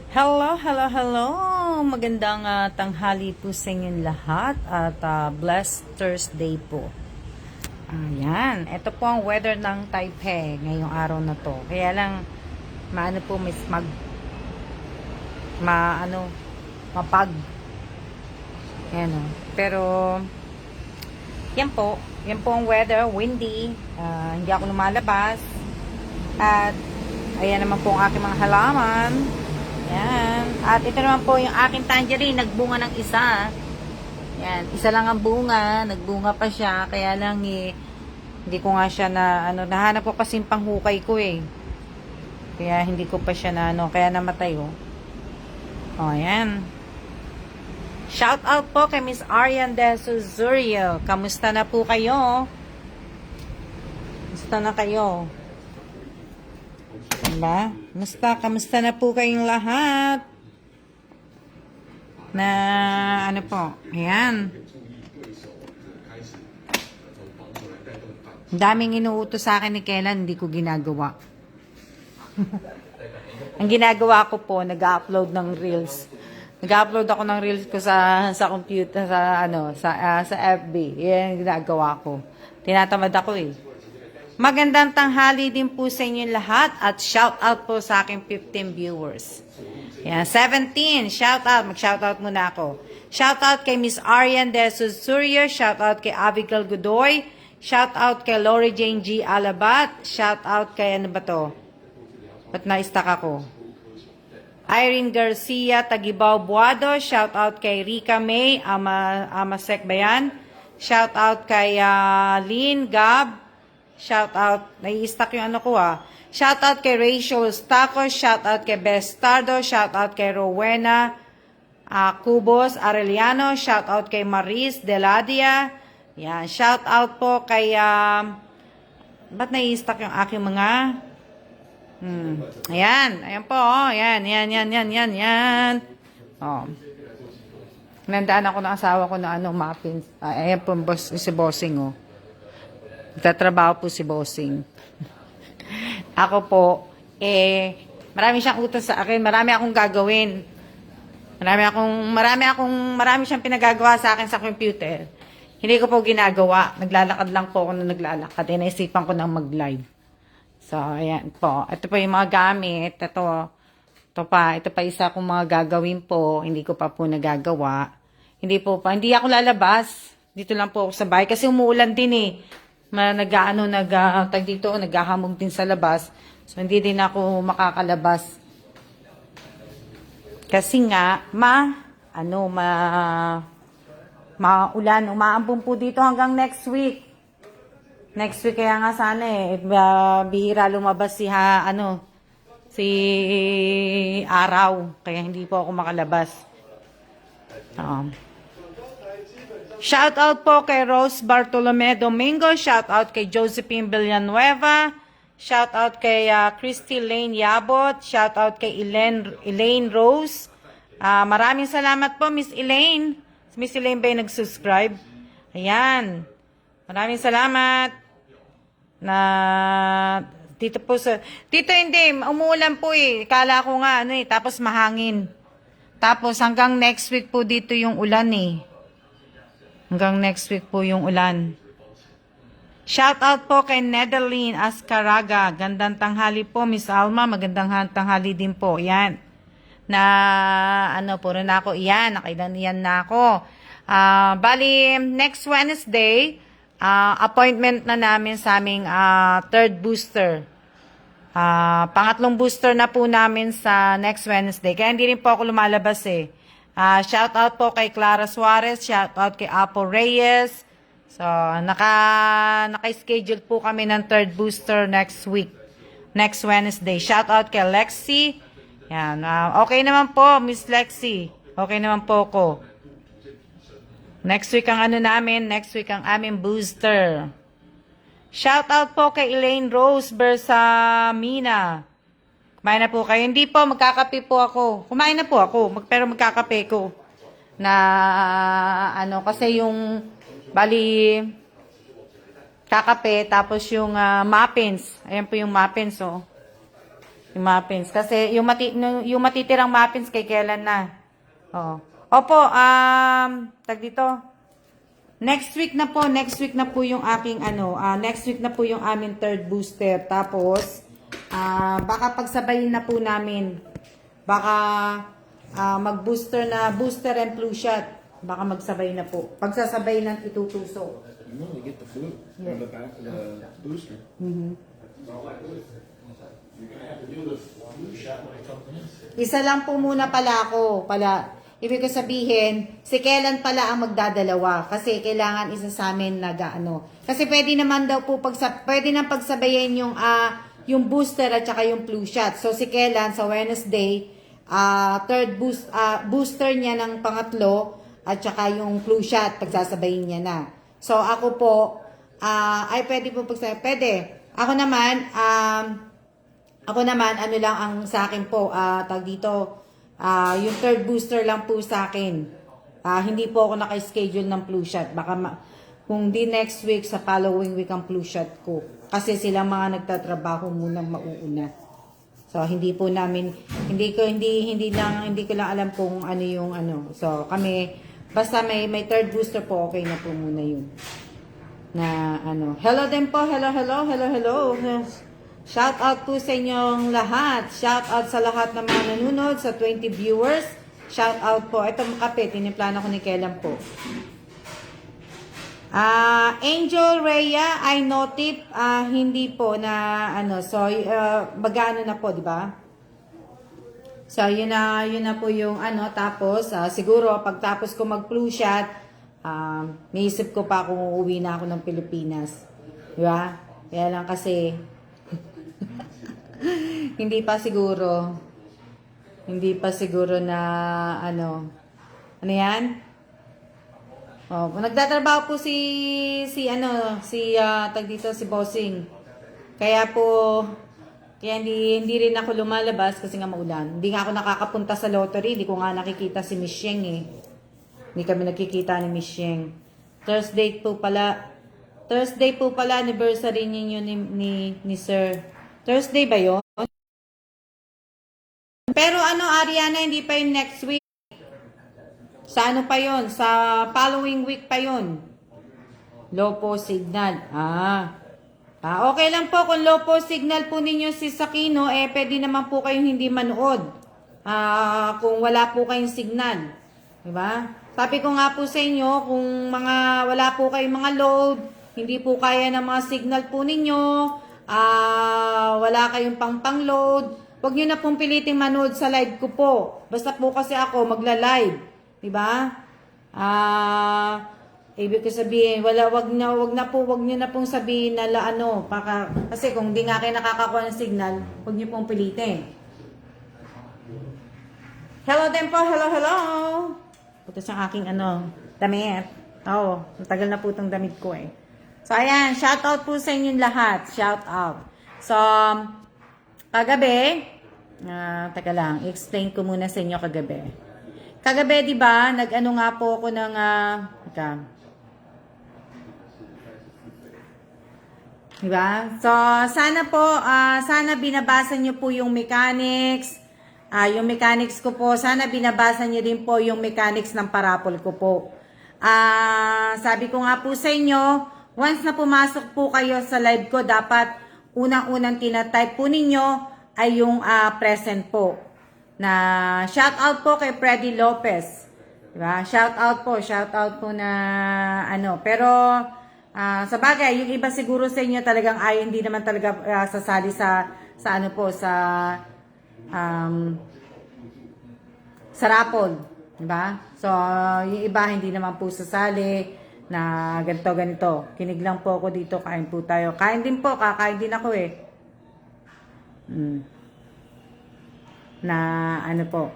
Hello, hello, hello! Magandang tanghali po sa inyong lahat at blessed Thursday po. Ayan, ito po ang weather ng Taipei ngayong araw na to. Kaya lang, maano po, may smog, mapag. Ayan o. Pero, yan po ang weather, windy, hindi ako lumalabas. At, ayan naman po ang aking mga halaman. Yan. At ito naman po yung aking tangerine. Nagbunga ng isa. Yan. Isa lang ang bunga. Nagbunga pa siya. Kaya lang hindi ko nga siya nahanap ko kasi panghukay ko eh. Kaya hindi ko pa siya kaya namatay oh. Oh, yan. Shout out po kay Miss Arian de Suzurio. Kamusta na po kayo? Kamusta na kayo? Diba? Kamusta na po kayong lahat? Na, ano po? Ayan. Daming inuutos sa akin ni Kailan, hindi ko ginagawa. Ang ginagawa ko po, nag-upload ng reels. Nag-upload ako ng reels ko sa computer, sa FB. Yan ang ginagawa ko. Tinatamad ako eh. Magandang tanghali din po sa inyo lahat at shout out po sa aking 15 viewers. Yan, 17, shout out. Mag-shout out muna ako. Shout out kay Miss Arian de Susurio, shout out kay Abigail Godoy, shout out kay Lori Jane G. Alabat, shout out kay ano ba to? Ba't na-stuck ako? Irene Garcia Tagibao Buado, shout out kay Rika May Amasek Bayan, shout out kay Lynn Gab. Shout out, nai-stack yung ano ko Shout out kay Rachel Stacos, shout out kay Bestardo, shout out kay Rowena Cubos Arellano, shout out kay Maris Deladia. Yan, shout out po kay ba't nai-stack yung aking mga ayan po, yan. Oh. Nandaan ako ng asawa ko na muffins. Ayan po si Bossing Nagtatrabaho po si Bossing. Ako po, marami siyang utos sa akin. Marami akong gagawin. Marami siyang pinagagawa sa akin sa computer. Hindi ko po ginagawa. Naglalakad lang po ako na naglalakad. Naisipan ko nang mag-live. So, ayan po. Ito po yung mga gamit. Ito pa isa kong mga gagawin po. Hindi ko pa po nagagawa. Hindi ako lalabas. Dito lang po ako sa bahay. Kasi umuulan din eh. Naghahamog din sa labas. So, hindi din ako makakalabas. Kasi nga, maulan. Umaambon po dito hanggang next week. Next week kaya nga sana bihira lumabas si Araw. Kaya hindi po ako makalabas. Shout out po kay Rose Bartolome Domingo, shout out kay Josephine Villanueva, shout out kay Christy Lane Yabot, shout out kay Elaine Rose. Maraming salamat po Miss Elaine. Miss Elaine ba yung nag-subscribe? Ayan. Maraming salamat. Dito hindi, umuulan po Kala ko nga tapos mahangin. Tapos hanggang next week po dito yung ulan Hanggang next week po yung ulan. Shout out po kay Nedeline Ascaraga. Gandang tanghali po, Miss Alma. Magandang tanghali din po. Yan. Puro na ako. Yan. Nakailan na ako. Bali, next Wednesday, appointment na namin sa aming third booster. Pangatlong booster na po namin sa next Wednesday. Kaya hindi rin po ako lumalabas Shout out po kay Clara Suarez, shout out kay Apo Reyes. So, naka-schedule po kami ng third booster next week. Next Wednesday. Shout out kay Lexi. Yan. Okay naman po, Miss Lexi. Okay naman po ko. Next week ang next week ang aming booster. Shout out po kay Elaine Rose Bersamina. Kumain na po kayo. Hindi po, magkakape po ako. Kumain na po ako, pero magkakape ko. Kasi yung, kakape, tapos yung muffins. Ayan po yung muffins, Yung muffins. Kasi yung matitirang muffins kay kailan na. Oo. Opo, tag dito. Next week na po yung aking next week na po yung aming third booster. Tapos, baka pagsabayin na po namin. Baka mag-booster na, booster and flu shot. Baka magsabay na po. Pagsasabay ng itutuso. You only get the flu on the back of the booster. Isa lang po muna pala ako. Ibig ko sabihin, si Kailan pala ang magdadalawa. Kasi kailangan isa sa amin Kasi pwede naman daw po, pwede nang pagsabayin yung booster at saka yung flu shot. So si Kailan sa Wednesday, booster niya ng pangatlo at saka yung flu shot, pagsasabayin niya na. So ako po, ay pwede po pagsabayin. Pwede. Ako naman, ano lang ang sa akin po, yung third booster lang po sa akin. Hindi po ako naka-schedule ng flu shot. Baka kung di next week, sa following week ang flu shot ko. Kasi silang mga nagtatrabaho munang mauuna. So, hindi po namin, hindi ko lang alam kung ano yung So, kami, basta may third booster po, okay na po muna yun. Hello din po, hello. Shout out po sa inyong lahat. Shout out sa lahat ng mga nanonood, sa 20 viewers. Shout out po. Ito kape, tinimplan ako ni Kailan po. Angel Rhea, I notif, hindi po na so magano na po, di ba? So yun na po yung tapos siguro pagtapos ko mag-flu shot, naisip ko pa kung uuwi na ako ng Pilipinas. Di ba? Kaya lang kasi hindi pa siguro na ano yan? Oh, nagtatrabaho po si Bossing. Kaya hindi rin ako lumalabas kasi nga maulan. Hindi nga ako nakakapunta sa lottery, hindi ko nga nakikita si Miss Sheng eh. Hindi kami nakikita ni Miss Sheng. Thursday po pala anniversary ninyo ni Sir. Thursday ba 'yon? Pero Ariana, hindi pa yung next week. Sa pa yon? Sa following week pa yon. Low po signal. Okay lang po kung low po signal po ninyo si Sakino, pwede naman po kayong hindi manood. Kung wala po kayong signal. Diba? Sabi ko nga po sa inyo, kung wala po kayong mga load, hindi po kaya ng mga signal po ninyo, wala kayong pang-load, huwag nyo na pong piliting manood sa live ko po. Basta po kasi ako magla-live. Diba? Ibig ko sabihin, wag nyo na pong sabihin na kasi kung di nga kayo nakakakuha ng signal, huwag nyo pong pilitin. Hello din po, hello. Ito siyang aking damit. Ang tagal na po itong damit ko eh. So ayan, shout out po sa inyong lahat. Shout out. So, kagabi, teka lang, explain ko muna sa inyo kagabi. Kagabi, di ba, nga po ako ng, di ba? So, sana binabasa nyo po yung mechanics, yung mechanics ko po, sana binabasa nyo din po yung mechanics ng parapol ko po. Sabi ko nga po sa inyo, once na pumasok po kayo sa live ko, dapat unang-unang tinatype po ninyo ay yung present po. Na shout out po kay Freddy Lopez. Diba? Shout out po na pero sa bagay, yung iba siguro sa inyo talagang hindi naman talaga sasali sa raffle. Diba? So, yung iba hindi naman po sasali na ganito. Kinig lang po ako dito, kain po tayo. Kain din po, kakain din ako eh. Po.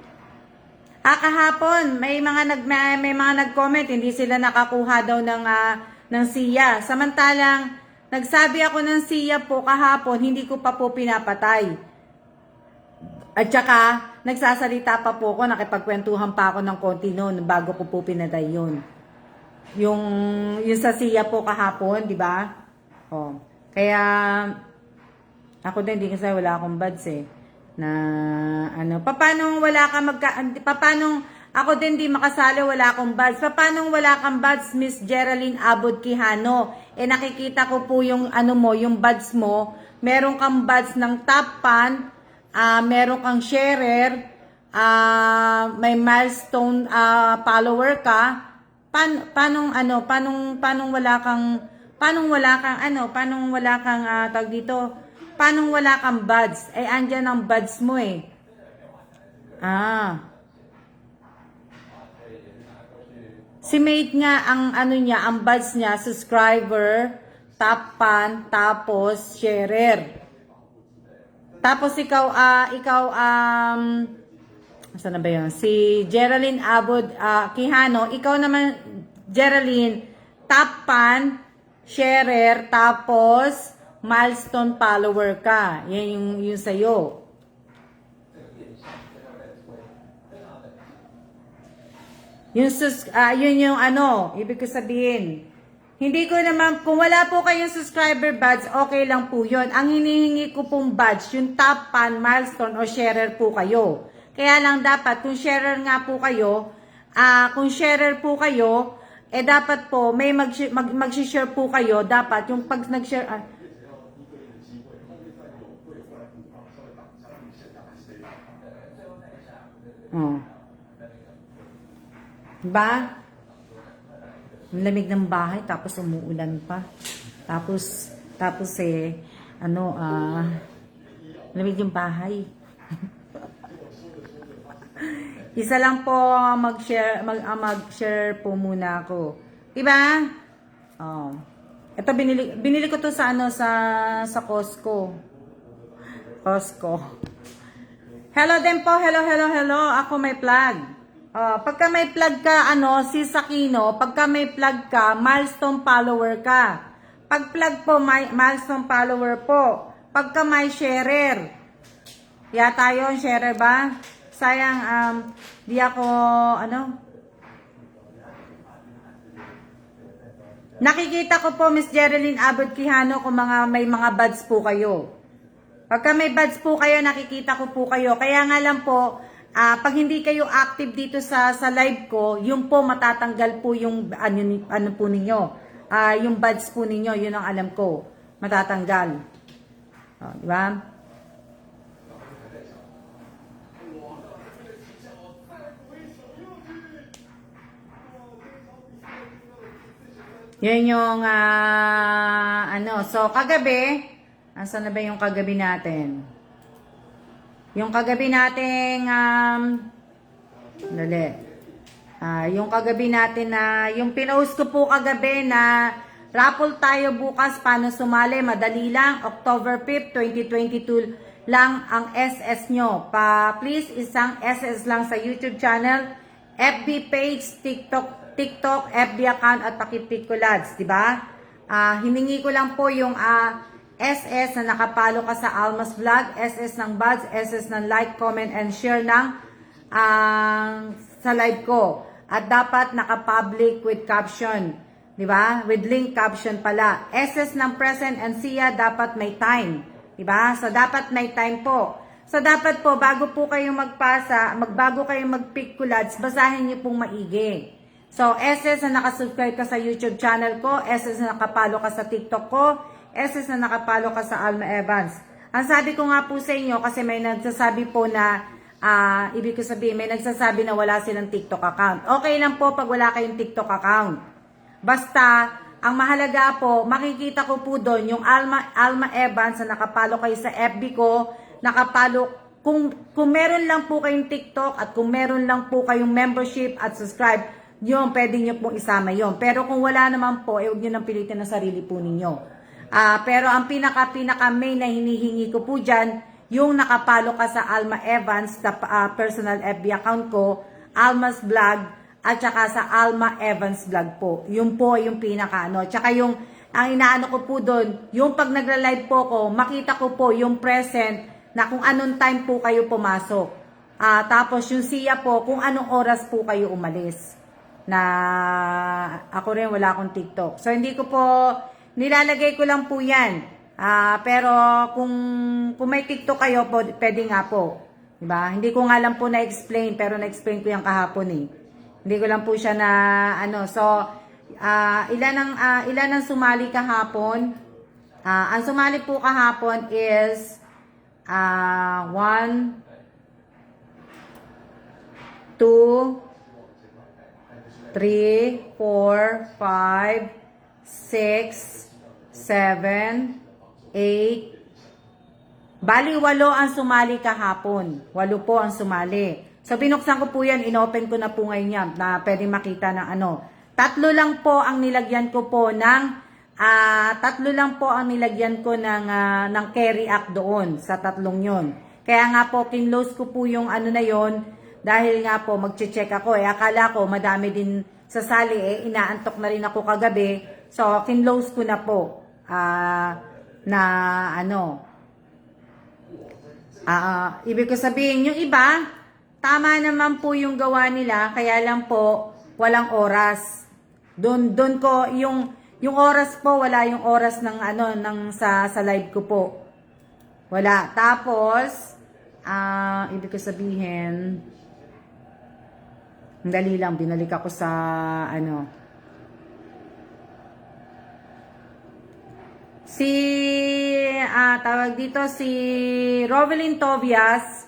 Kahapon, may mga nag-comment, hindi sila nakakuha daw ng siya. Samantalang, nagsabi ako ng siya po kahapon, hindi ko pa po pinapatay. At saka, nagsasalita pa po ako, nakipagkwentuhan pa ako ng konti noon, bago ko po pinatay yun. Yung sa siya po kahapon, di ba? Kaya, ako din, hindi kasi wala akong buds eh. Na ano, paano wala ka paano ako din di makasali, wala akong buds. Paano wala kang buds, Miss Geraldine Abod Quijano? Nakikita ko po yung ano mo, yung buds mo. Meron kang buds ng top fan, meron kang sharer, may milestone follower ka. Paano wala kang tawag dito? Paano wala kang buds? Andyan ang buds mo eh. Si mate nga ang ano niya, ang buds niya, subscriber, top fan, tapos sharer. Tapos ikaw saan na ba yun? Si Geraldine Abod Quijano, ikaw naman, Geraldine, top fan, sharer, tapos milestone follower ka. Yan yung sa'yo. Yun yung ano, ibig ko sabihin. Hindi ko naman, kung wala po kayong subscriber badge, okay lang po yun. Ang hinihingi ko pong badge, yung top fan, milestone, o sharer po kayo. Kaya lang dapat, kung sharer nga po kayo, dapat po, may mag-share po kayo, dapat yung pag nag-share, Diba? Ang lamig ng bahay, tapos umuulan pa. Tapos lamig yung bahay. Isa lang po mag-share po muna ako. Diba? Ito binili ko to sa sa Costco. Hello din po. Hello. Ako may plug. Pagka may plug ka, si Sakino, pagka may plug ka, milestone follower ka. Pag plug po, milestone follower po. Pagka may sharer, yata yun, sharer ba? Sayang, di ako, nakikita ko po, Miss Geraldine Abod Quijano, kung may mga buds po kayo. Pagka may buds po kayo, nakikita ko po kayo. Kaya nga lang po, pag hindi kayo active dito sa live ko, yung po matatanggal po yung ano po ninyo. Yung buds po ninyo, yun ang alam ko. Matatanggal. Di ba? Yun yung so kagabi, asan na ba yung kagabi natin? Yung kagabi nating yung kagabi natin yung pinost ko po kagabi na raffle tayo bukas, paano sumali, madali lang, October 5th, 2022 lang ang SS nyo. Please, isang SS lang sa YouTube channel, FB page, TikTok, FB account at Pakipikulads, di ba? Hiningi ko lang po yung SS na nakapalo ka sa Almas Vlog, SS ng buds, SS ng like, comment, and share sa live ko. At dapat nakapublic with caption. Di ba? With link caption pala. SS ng present and siya dapat may time. Di ba? So, dapat may time po. So, dapat po, bago po kayong bago kayong mag-pick kulads, basahin niyo pong maigi. So, SS na nakasubscribe ka sa YouTube channel ko, SS na nakapalo ka sa TikTok ko, SS na nakapalo ka sa Alma Evans. Ang sabi ko nga po sa inyo, kasi may nagsasabi po na, ibig ko sabihin, may nagsasabi na wala silang TikTok account. Okay lang po pag wala kayong TikTok account. Basta, ang mahalaga po, makikita ko po doon yung Alma Evans na nakapalo kayo sa FB ko, nakapalo, kung meron lang po kayong TikTok at kung meron lang po kayong membership at subscribe, yun, pwede nyo pong isama yun. Pero kung wala naman po, huwag nyo nang pilitin na sarili po ninyo. Pero ang pinaka main na hinihingi ko po dyan, yung nakapalo ka sa Alma Evans, personal FB account ko, Alma's Vlog, at saka sa Alma Evans Vlog po. Yun po yung pinaka Tsaka yung, ang inaano ko po doon, yung pag nagla-live po ko, makita ko po yung present na kung anong time po kayo pumasok. Tapos yung siya po, kung anong oras po kayo umalis. Na ako rin wala akong TikTok. So hindi ko po, nilalagay ko lang po yan. Pero kung may TikTok kayo, pwede nga po. Diba? Hindi ko nga lang po na-explain, pero na-explain ko yung kahapon eh. Hindi ko lang po siya na ano. So, ilan ang sumali kahapon? Ang sumali po kahapon is 1, 2, 3, 4, 5, 6, 7, 8. Bali, 8 ang sumali kahapon. 8 po ang sumali. So, binuksan ko po yan. Inopen ko na po ngayon yan na pwede makita ng ano. 3 lang po ang nilagyan ko po ng 3 lang po ang nilagyan ko ng carry act doon sa 3 yon. Kaya nga po, kinlose ko po yung ano na yon dahil nga po, magche-check ako. Akala ko, madami din sasali. Inaantok na rin ako kagabi. So, kinlose ko na po. Na ano, ibig ko sabihin, yung iba, tama naman po yung gawa nila, kaya lang po, walang oras. Doon ko, yung oras po, wala yung oras ng ano, sa live ko po. Wala. Tapos, ibig ko sabihin, dali lang, binalik ako sa, ano, tawag dito, si Rovelyn Tobias.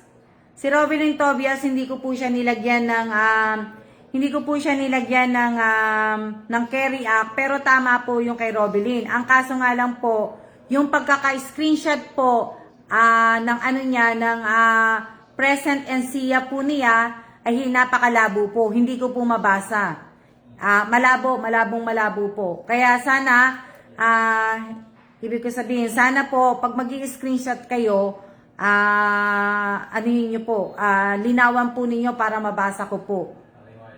Si Rovelyn Tobias, hindi ko po siya nilagyan ng carry act, pero tama po yung kay Rovelyn. Ang kaso nga lang po, yung pagkaka-screenshot po ng ano niya, ng present and siya po niya, ay napakalabo po. Hindi ko po mabasa. Malabong po. Kaya sana, ibig ko sabihin, sana po, pag mag-i-screenshot kayo, ano niyo po, linawan po ninyo para mabasa ko po.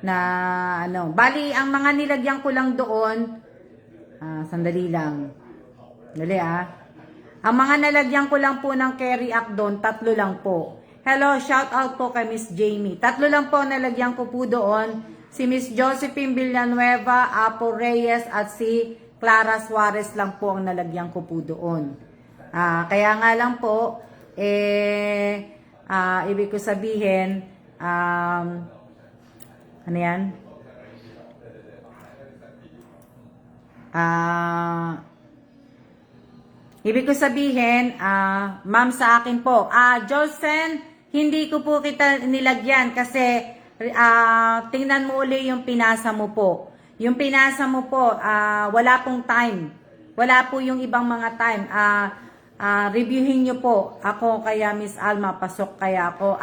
Na, ano, bali, ang mga nilagyan ko lang doon, sandali lang. Dali Ang mga nalagyan ko lang po ng carry act doon, 3 lang po. Hello, shout out po kay Miss Jamie. 3 lang po nalagyan ko po doon. Si Miss Josephine Villanueva, Apo Reyes, at si Clara Suarez lang po ang nalagyan ko po doon. Kaya nga lang po, ibig ko sabihin, ano yan? Ibig ko sabihin, ma'am sa akin po, Jolsen, hindi ko po kita nilagyan kasi tingnan mo uli yung pinasa mo po. Yung pinasa mo po, wala pong time. Wala po yung ibang mga time. Reviewin nyo po. Ako kaya Miss Alma, pasok kaya ako.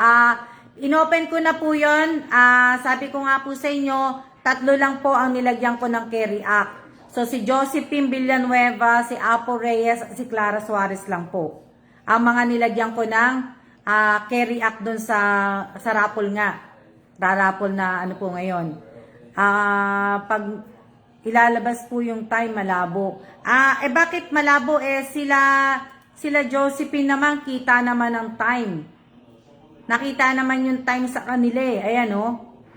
Inopen ko na po yun. Sabi ko nga po sa inyo, 3 lang po ang nilagyan ko ng carry act. So si Josephine Villanueva, si Apo Reyes, si Clara Suarez lang po. Ang mga nilagyan ko ng carry act dun sa raffle nga. Raffle na ano po ngayon. Pag ilalabas po yung time, malabo. Bakit malabo? Sila Josephine naman, kita naman ang time. Nakita naman yung time sa kanila Ayan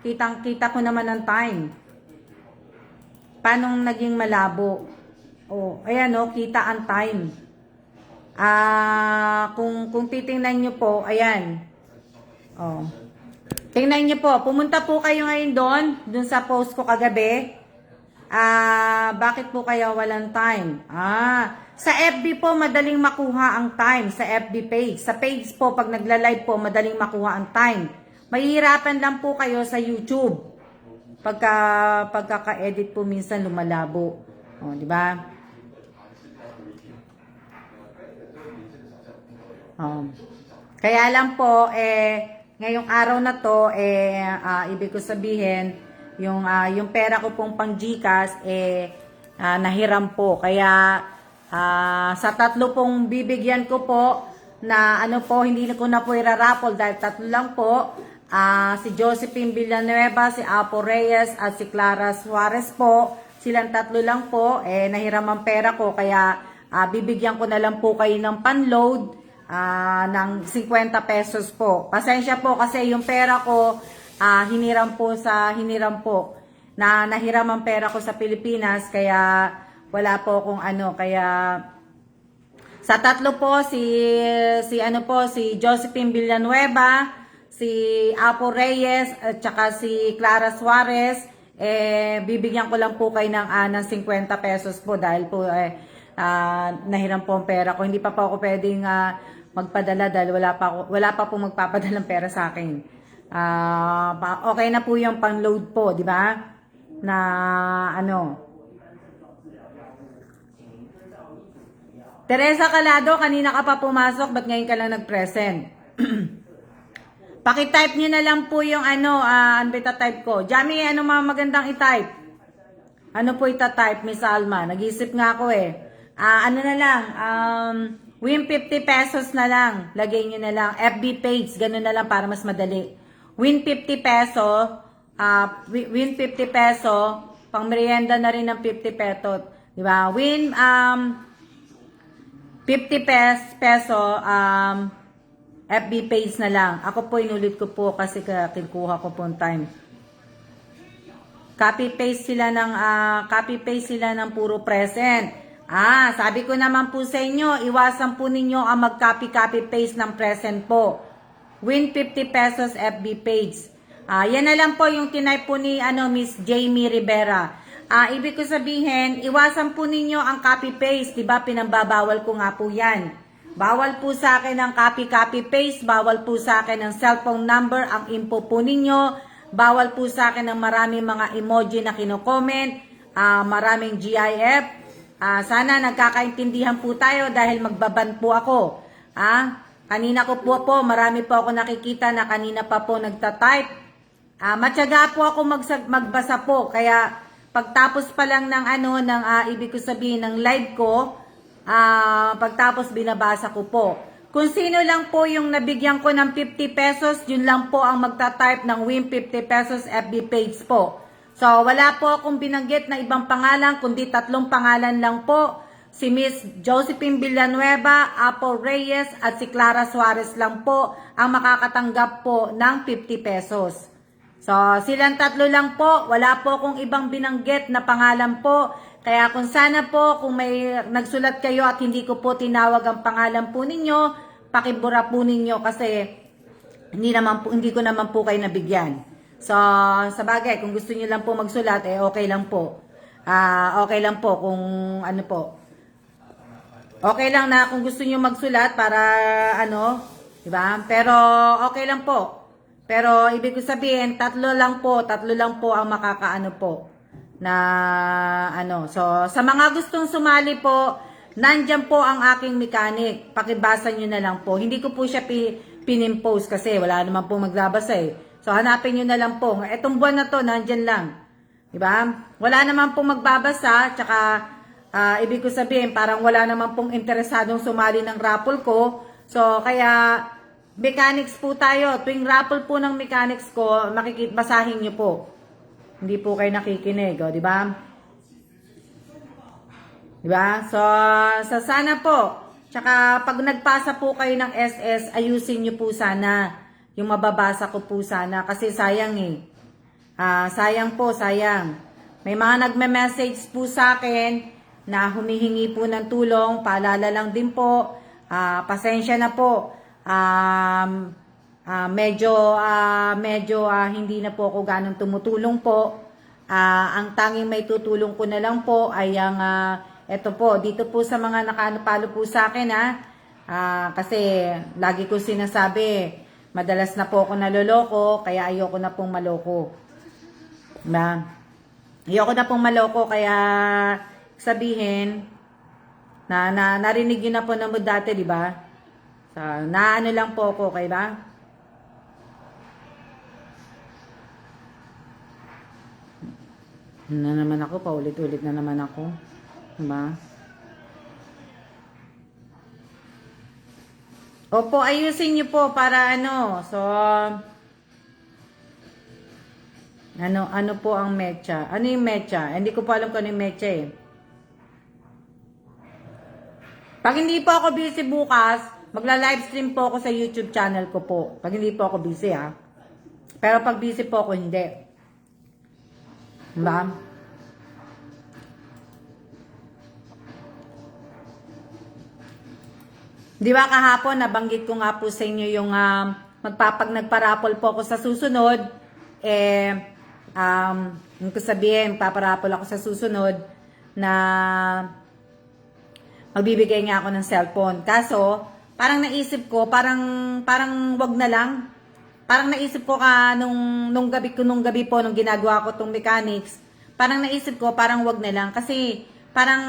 kitang-kita ko naman ang time. Paano naging malabo? Ayan kita ang time. Kung titingnan nyo po, ayan. Tingnan nyo po, pumunta po kayo ngayon doon sa post ko kagabi. Bakit po kaya walang time? Sa FB po, madaling makuha ang time sa FB page. Sa page po, pag nagla-live po, madaling makuha ang time. Mahihirapan lang po kayo sa YouTube. Pagkaka-edit po minsan lumalabo. Di ba? Kaya lang po, ngayong araw na to, ibig ko sabihin, yung pera ko pong pang GCash, nahiram po. Kaya, sa 3 pong bibigyan ko po, na hindi ko na po iraraffle dahil 3 lang po. Si Josephine Villanueva, si Apo Reyes, at si Clara Suarez po. Silang 3 lang po, nahiram ang pera ko. Kaya, bibigyan ko na lang po kayo ng panload. Ng 50 pesos po. Pasensya po kasi yung pera ko hiniram po. Nahiram ang pera ko sa Pilipinas kaya wala po kung kaya Sa tatlo po, si Josephine Villanueva, si Apo Reyes, at saka si Clara Suarez, bibigyan ko lang po kayo ng 50 pesos po dahil po nahiram po ang pera ko. Hindi pa po ako pwedeng magpadala dahil wala pa po magpapadalang pera sa akin. Okay na po yung pang-load po, di ba? Na Teresa Calado, kanina ka pa pumasok, ba't ngayon ka lang nag-present? Paki-type niyo na lang po yung ano ba type ko? Jami, ano mga magandang i-type? Ano po ita-type, Miss Alma? Nag-isip nga ako eh. Ano na lang, win 50 pesos na lang. Lagay niyo na lang. FB page, ganun na lang para mas madali. Win 50 peso, win 50 peso, pang merienda na rin ng 50 peso. Diba? Win, 50 peso, FB page na lang. Ako po, inulit ko po kasi kinukuha ko po ang time. Copy-paste sila ng puro present. Sabi ko naman po sa inyo, iwasan po ninyo ang mag-copy-paste ng present po. Win 50 pesos FB page. Yan na lang po yung tinype po ni Miss Jamie Rivera. Ibig ko sabihin, iwasan po ninyo ang copy-paste, 'di ba? Pinambabawal ko nga po 'yan. Bawal po sa akin ang copy-paste, bawal po sa akin ang cellphone number, ang info po ninyo, bawal po sa akin ang maraming mga emoji na kino-comment, maraming GIF. Sana nagkakaintindihan po tayo dahil magbaban po ako. Kanina ko po, marami po ako nakikita na kanina pa po nagta-type. Matyaga po ako magbasa po, kaya pagtapos pa lang ng ibig ko sabihin ng live ko, pagtapos binabasa ko po. Kung sino lang po yung nabigyan ko ng 50 pesos, yun lang po ang magta-type ng win 50 pesos FB page po. So, wala po akong binanggit na ibang pangalan, kundi 3 pangalan lang po. Si Miss Josephine Villanueva, Apo Reyes, at si Clara Suarez lang po ang makakatanggap po ng 50 pesos. So, silang 3 lang po. Wala po akong ibang binanggit na pangalan po. Kaya kung sana po, kung may nagsulat kayo at hindi ko po tinawag ang pangalan po ninyo, pakibura po ninyo kasi hindi ko naman po kayo nabigyan. So, sa bagay, kung gusto niyo lang po magsulat, okay lang po. Okay lang po kung ano po. Okay lang na kung gusto niyo magsulat para diba? Pero okay lang po. Pero ibig ko sabihin, 3 lang po ang makakaano po na So, sa mga gustong sumali po, nandyan po ang aking mechanic. Pakibasa nyo na lang po. Hindi ko po siya pinimpost kasi wala naman po maglabasa eh. So, hanapin nyo na lang po. Etong buwan na to, nandyan lang. Diba? Wala naman po magbabasa, tsaka ibig ko sabihin, parang wala naman pong interesadong sumali ng raffle ko. So, kaya mechanics po tayo. Tuwing raffle po ng mechanics ko, basahin nyo po. Hindi po kayo nakikinig, di ba? Di ba? So, sana po. Tsaka, pag nagpasa po kayo ng SS, ayusin nyo po sana. Yung mababasa ko po sana. Kasi sayang eh. Sayang po, sayang. May mga nagme-message po sa akin na humihingi po ng tulong. Paalala lang din po. Pasensya na po. Medyo hindi na po ako ganun tumutulong po. Ang tanging may tutulong ko na lang po ay ang eto po, dito po sa mga nakaano-palo po sa akin kasi lagi ko sinasabi, madalas na po ako naloloko, kaya ayoko na pong maloko. Ayoko na pong maloko, kaya sabihin na narinig yun na po na mo dati, di ba? Naano lang po ako, okay ba? Na naman ako, paulit-ulit na naman ako. Diba? Opo, ayusin niyo po para So, ano po ang mecha? Ano yung mecha? Hindi ko pa alam kung ano yung mecha eh. Pag hindi po ako busy bukas, magla-livestream po ako sa YouTube channel ko po. Pag hindi po ako busy Pero pag busy po ako, hindi. Diba? Di ba kahapon, nabanggit ko nga po sa inyo yung nagparapol po ako sa susunod, yung ko sabihin, paparapol ako sa susunod na magbibigay nga ako ng cellphone. Kaso, parang naisip ko, parang wag na lang. Parang naisip ko nung gabi po, nung ginagawa ko tong mechanics, parang naisip ko, parang wag na lang. Kasi, parang,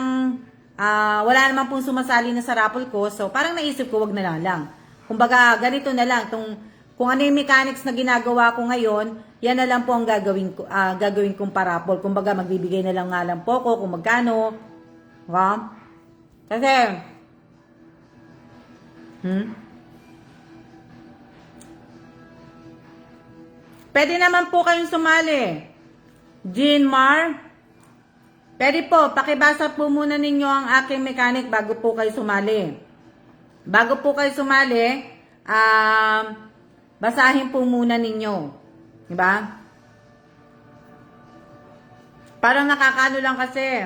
wala naman pong sumasali na sa raffle ko. So, parang naisip ko, wag na lang. Kumbaga, ganito na lang. Kung ano yung mechanics na ginagawa ko ngayon, yan na lang po ang gagawin kong parapol. Kumbaga, magbibigay na lang nga lang po ko kung magkano. Diba? Kasi, pwede naman po kayong sumali. Jean Mar, pwede po, pakibasa po muna ninyo ang aking mechanic bago po kayo sumali. Bago po kayo sumali, basahin po muna ninyo. Diba? Parang nakakaano lang kasi.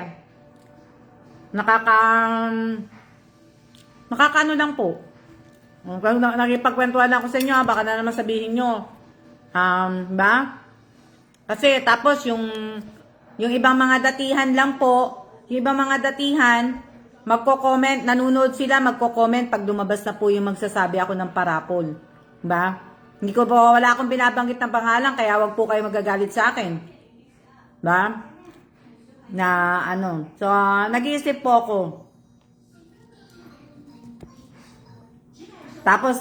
Nakakaano lang po. Nakipagkwentuhan ako sa inyo, baka na naman sabihin nyo. Diba? Kasi tapos yung ibang mga datihan lang po, yung ibang mga datihan, magko-comment, nanonood sila, magko-comment pag lumabas na po yung magsasabi ako ng parapol. Diba? Hindi ko po, wala akong binabanggit ng pangalan, kaya wag po kayo magagalit sa akin. Diba? Na ano. So, nag-iisip po ako. Tapos,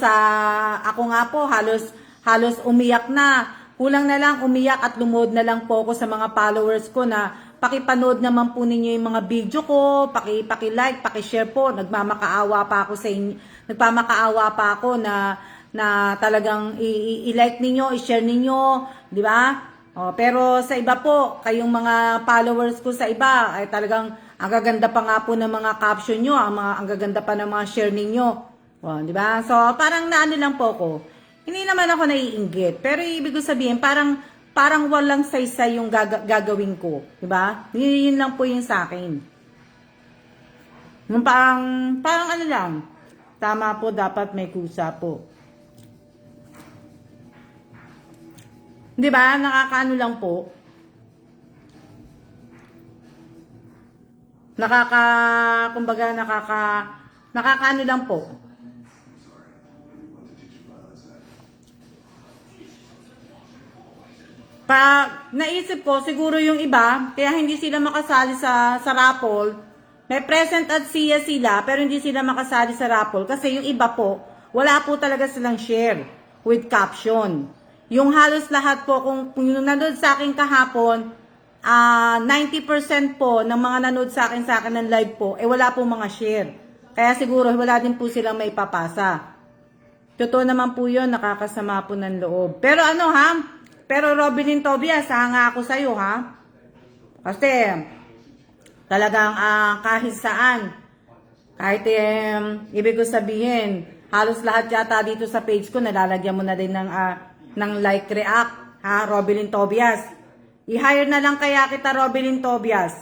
ako nga po, halos umiyak na. Kulang na lang umiyak at lumuhod na lang po ako sa mga followers ko na pakipanood naman po ninyo yung mga video ko, paki-like, paki-share po. Nagmamakaawa pa ako sa inyo. Nagmamakaawa pa ako na talagang i-like ninyo, i-share ninyo, di ba? Pero sa iba po, kayong mga followers ko sa iba, ay talagang ang gaganda pa nga po ng mga caption nyo, ang gaganda pa ng mga share ninyo. Di ba? So, parang naano lang po ko. Hindi naman ako naiinggit. Pero ibig ko sabihin, parang walang saysay yung gagawin ko. Diba? Yun lang po yung sa akin. Yung parang ano lang. Tama po, dapat may kusa po. Diba? Nakakaano lang po. Nakakaano lang po. Naisip ko, siguro yung iba, kaya hindi sila makasali sa raffle. May present at siya sila, pero hindi sila makasali sa raffle. Kasi yung iba po, wala po talaga silang share with caption. Yung halos lahat po, kung yung nanood sa akin kahapon, 90% po ng mga nanood sa akin ng live po, wala po mga share. Kaya siguro wala din po silang may papasa. Totoo naman po yun, nakakasama po ng loob. Pero ano ha? Pero Robin Tobias, hanga ako sa'yo ha. Kasi talagang kahit saan, kahit ibig ko sabihin, halos lahat yata dito sa page ko, nalalagyan mo na din ng like react ha, Robin Tobias. I-hire na lang kaya kita, Robin Tobias.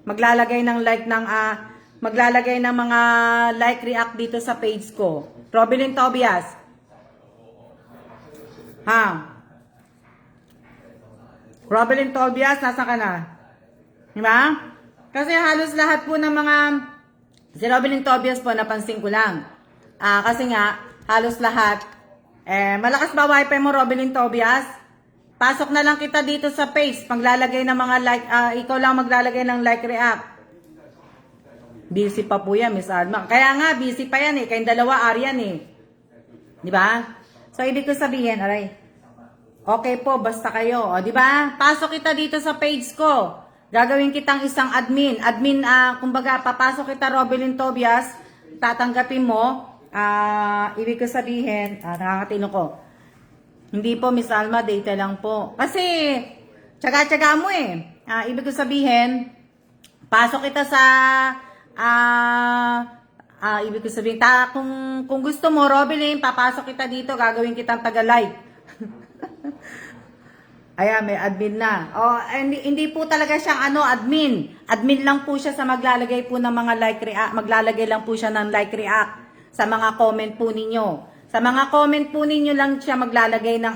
Maglalagay ng maglalagay ng mga like react dito sa page ko. Robin Tobias. Ha? Robin Tobias, nasa ka na? Diba? Kasi halos lahat po ng mga si Robin Tobias po, napansin ko lang. Kasi nga, halos lahat, malakas ba wifi mo, Robin Tobias? Pasok na lang kita dito sa page. Maglalagay ng mga like, ikaw lang maglalagay ng like react. Busy pa po yan, Miss Alma. Kaya nga, busy pa yan kayong dalawa, Aryan Diba? So, ibig ko sabihin, aray, okay po, basta kayo. O, di ba? Pasok kita dito sa page ko. Gagawin kitang isang admin. Kumbaga, papasok kita, Robin Tobias. Tatanggapin mo. Ibig ko sabihin, nakakatino ko. Hindi po, Miss Alma, data lang po. Kasi, tsaga-tsaga mo ibig ko sabihin, pasok kita sa, ibig ko sabihin, kung gusto mo, Robin, papasok kita dito, gagawin kitang taga-live. Ayan, may admin na. Hindi po talaga siyang admin. Admin lang po siya sa maglalagay po ng mga like react. Maglalagay lang po siya ng like react sa mga comment po ninyo. Sa mga comment po ninyo lang siya maglalagay ng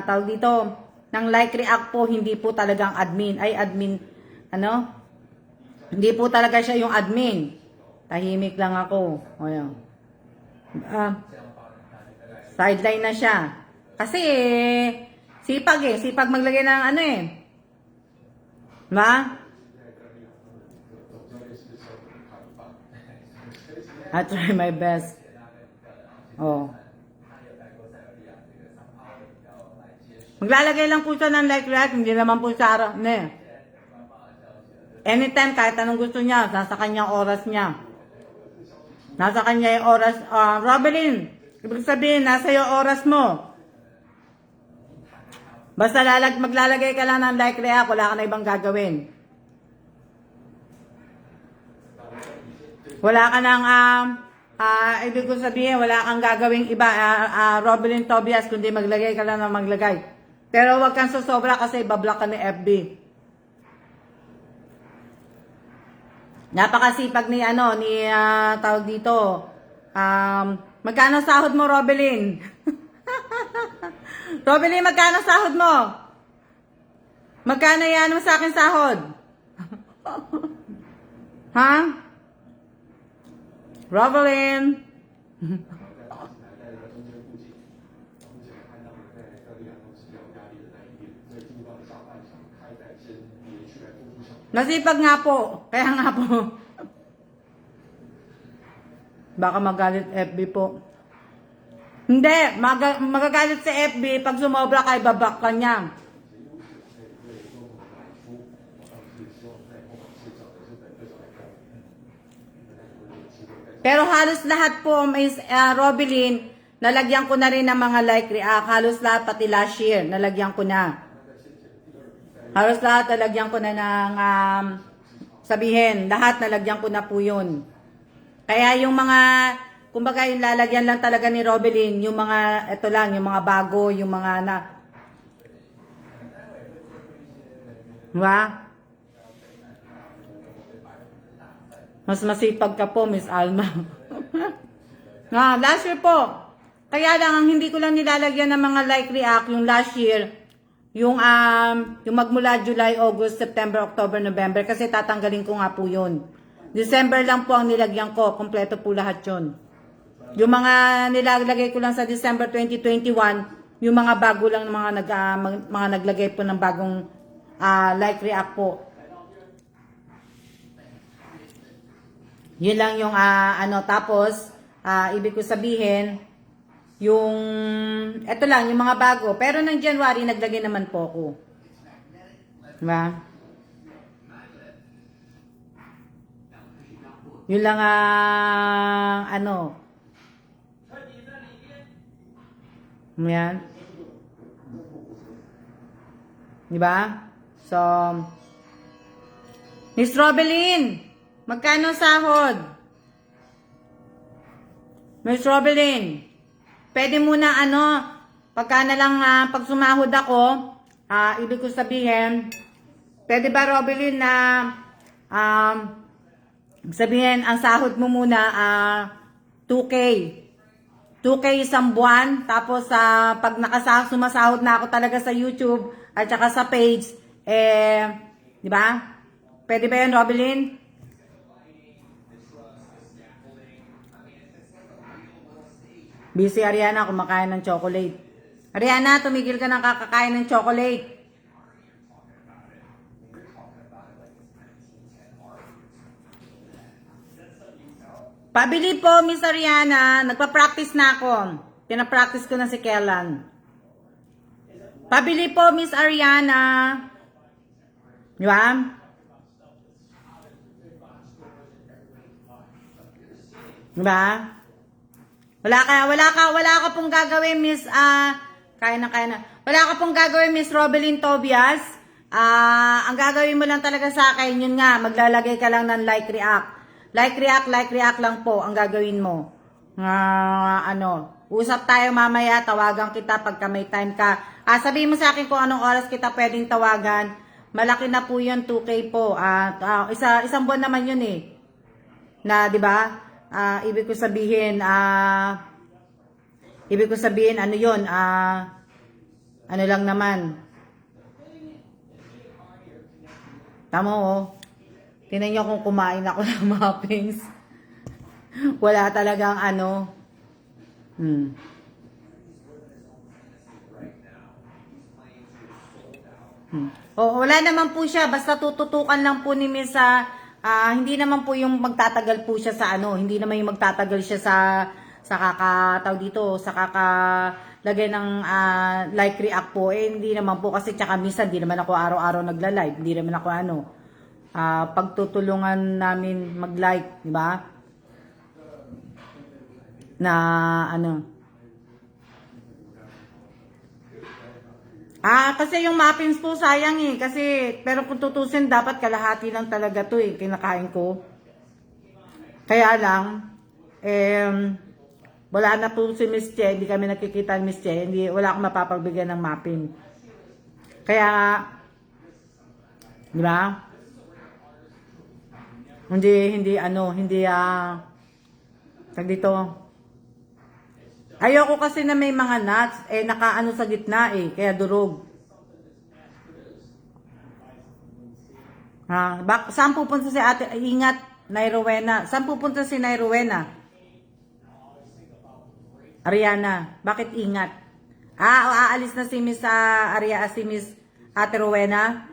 tawag dito, ng like react po, hindi po talagang admin. Ay, admin, hindi po talaga siya yung admin. Tahimik lang ako. Ayan. Sideline na siya. Kasi, sipag maglagay ng Diba? I try my best. Oh. Maglalagay lang po siya ng like react, hindi naman po siya anytime, kahit anong gusto niya, nasa kanyang oras niya. Nasa kanya yung oras. Robelyn, ibig sabihin, nasa yung oras mo. Basta maglalagay ka lang ng like react, wala ka na ibang gagawin. Wala ka nang, ibig ko sabihin, wala kang gagawing iba, Robelyn Tobias, kundi maglagay ka lang ng maglagay. Pero wag kang sosobra kasi bablock ka ni FB. Napakasipag ni tawag dito. Magkano sahod mo, Robelyn? Robelyn, magkano sahod mo? Magkano yan mo sa akin sahod? Ha? Robelyn. Nasipag nga po. Kaya nga po. Baka magalit FB po. Hindi. Magagalit sa FB pag sumobra kay babak ka niya. Pero halos lahat po, Miss Robelyn, nalagyan ko na rin ng mga like react. Halos lahat, pati last year, nalagyan ko na. Halos lahat, nalagyan ko na ng, lahat nalagyan ko na po yun. Kaya yung mga, kumbaga yung lalagyan lang talaga ni Robelyn, yung mga, ito lang, yung mga bago, yung mga diba? Mas masipag ka po, Miss Alma. Last year po. Kaya lang, ang hindi ko lang nilalagyan ng mga like react, yung last year, yung magmula July, August, September, October, November, kasi tatanggalin ko nga po yun. December lang po ang nilagyan ko, kompleto po lahat yun. Yung mga nilalagay ko lang sa December 2021, yung mga bago lang, mga naglagay po ng bagong like react po. Yun lang yung tapos ibig ko sabihin yung eto lang yung mga bago, pero ng January naglagay naman po ako. Diba? Yun lang yan. Diba? So Miss Robelyn, magkano sahod? Miss Robelyn, pwede muna pagka na lang pag sumahod ako, ibig ko sabihin, pwede ba Robelyn na sabihin ang sahod mo muna 2K. 2K isang buwan, tapos pag sumasahod na ako talaga sa YouTube at saka sa page, di ba? Pwede ba yan, Robelyn? Busy Ariana, kumakain ng chocolate. Ariana, tumigil ka ng kakakain ng chocolate. Pabili po, Miss Ariana. Nagpa-practice na ako. Pinapractice ko na si Kellan. Pabili po, Miss Ariana. Di ba? Diba? Wala ka pong gagawin, Miss, kaya na. Wala ka pong gagawin, Miss Robelyn Tobias. Ang gagawin mo lang talaga sa akin, yun nga, maglalagay ka lang ng like react. Like react lang po ang gagawin mo. Usap tayo mamaya, tawagan kita pagka may time ka. Sabihin mo sa akin kung anong oras kita pwedeng tawagan. Malaki na po yun, 2K po. Isang buwan naman yun eh. Na, di ba? ibig ko sabihin, ano yun, ano lang naman. Tama oh. Tingnan nyo kung kumain ako ng muffins. Wala talagang ano. Wala naman po siya. Basta tututukan lang po ni Miss hindi naman po yung magtatagal po siya sa ano. Hindi naman yung magtatagal siya sa kakataw dito. Sa kakalagay ng like react po. Hindi naman po kasi tsaka minsan hindi naman ako araw-araw nagla-live. Hindi naman ako ano. Pagtutulungan namin mag-like, di ba? Na ano. Kasi yung muffins po sayang eh. Kasi, pero kung tutusin, dapat kalahati lang talaga to eh. Kinakain ko. Kaya lang, wala na po si Miss Che. Hindi kami nakikita ni Miss Che. Wala akong mapapagbigyan ng muffin. Kaya, di ba? Hindi tag dito. Ayoko kasi na may mga nuts, nakaano sa gitna kaya durog. Saan pupunta si ate? Ingat, Nairowena. Saan pupunta si Nairowena? Ariana, bakit ingat? Aalis na si Miss si Miss Ate Rowena?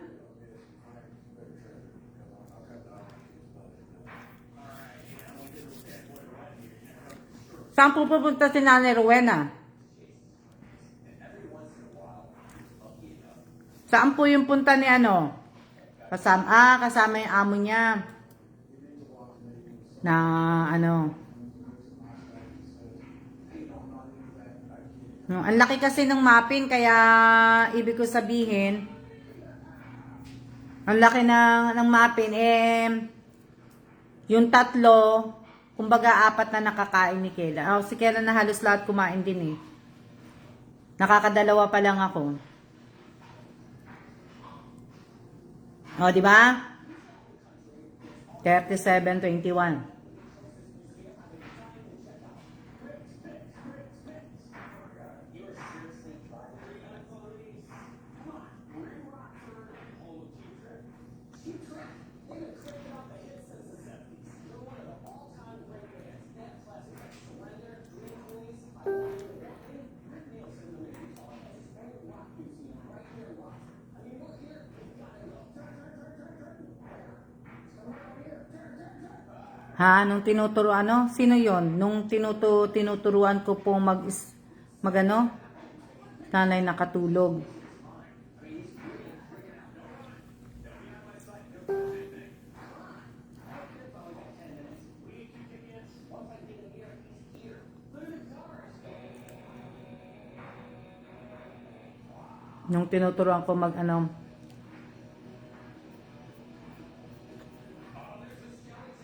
Saan pupunta si Nanay Rowena? Saan po yung punta ni ano? Kasama yung amo niya. Na ano? Ang laki kasi ng muffin, kaya ibig ko sabihin, ang laki ng muffin, yung tatlo, kumbaga 4 na nakakain ni Kela. Si Kela na halos lahat kumain din eh. Nakakadalawa pa lang ako. Di ba? 37-21. Nung tinuturuan, Sino yon? Nung tinuturuan ko po magano? Nanay nakatulog. Nung tinuturuan ko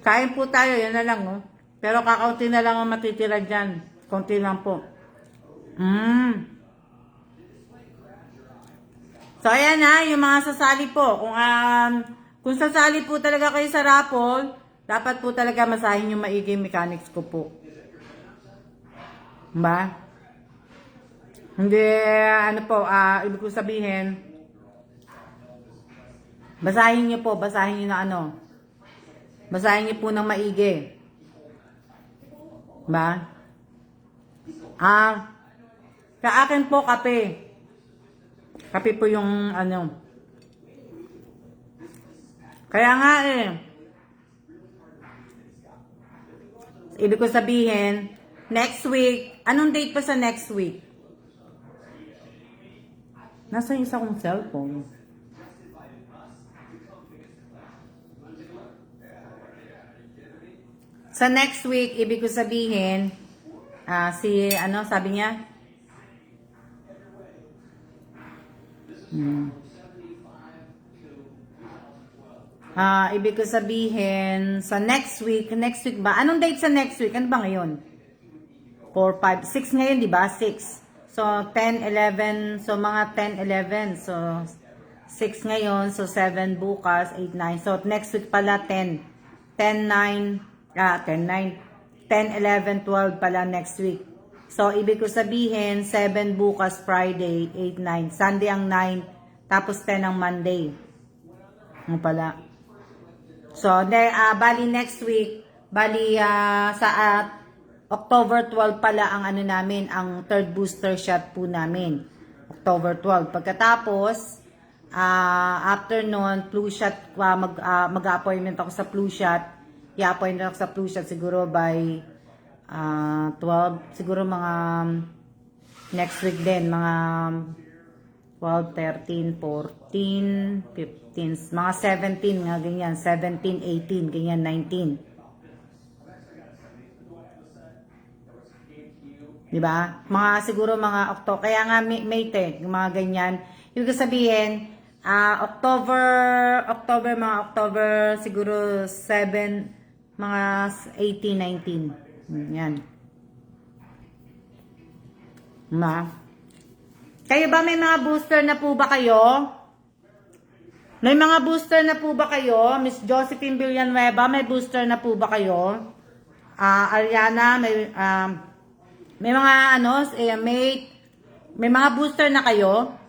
kain po tayo, yan na lang, Pero kakaunti na lang ang matitira dyan. Kaunti lang po. So, ayan yung mga sasali po. Kung sasali po talaga kayo sa raffle, dapat po talaga masahin yung maigi mechanics ko po. Ba? Hindi, ibig ko sabihin, basahin niyo na basahin niyo po ng maigi. Ba? Sa akin po, kape. Kape po yung Kaya nga ibig ko sabihin, next week, anong date pa sa next week? Nasa yung isa kong cellphone. Sa next week, ibig ko sabihin, sabi niya? Ibig ko sabihin, sa next week ba? Anong date sa next week? Ano ba ngayon? 4, 5, 6 ngayon, di ba? 6. So, 10, 11. So, mga 10, 11. So, 6 ngayon. So, 7 bukas. 8, 9. So, next week pala 10. 10, 9. 10, 9. 10, 10, 11, 12 pala next week. So, ibig ko sabihin, 7 bukas Friday, 8, 9. Sunday ang 9, tapos 10 ang Monday. Ano pala. So, bali next week, bali sa October 12 pala ang ano namin, ang third booster shot po namin. October 12. Pagkatapos, after nun, flu shot, mag-appointment ako sa flu shot. I-appointment ako sa flu shot siguro by 12, siguro mga next week din, mga 12, 13, 14, 15, mga 17 nga ganyan, 17, 18, ganyan, 19. Diba? Mga siguro mga October, kaya nga May 10, mga ganyan. Ibig sabihin, mga October siguro 7, mga 18, 19. Yan. Kayo ba may mga booster na po ba kayo? May mga booster na po ba kayo? Miss Josephine Villanueva, may booster na po ba kayo? Ariana, may mga may mga booster na kayo?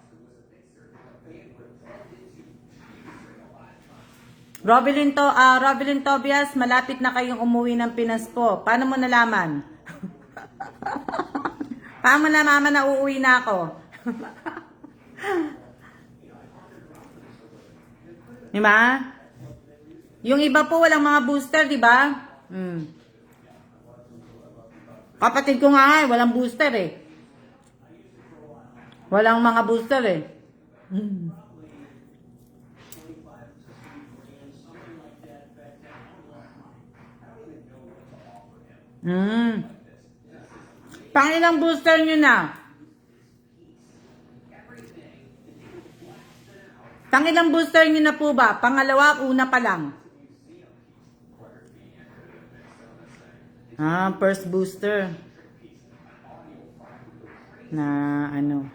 Robilyn Tobias, malapit na kayong umuwi ng Pinas po. Paano mo nalaman? Paano mo nalaman na uuwi na ako? Diba? Yung iba po walang mga booster, diba? Kapatid ko nga walang booster eh. Walang mga booster eh. Pangilang booster nyo na? Pangilang booster nyo na po ba? Pangalawa, una pa lang? First booster. Na ano.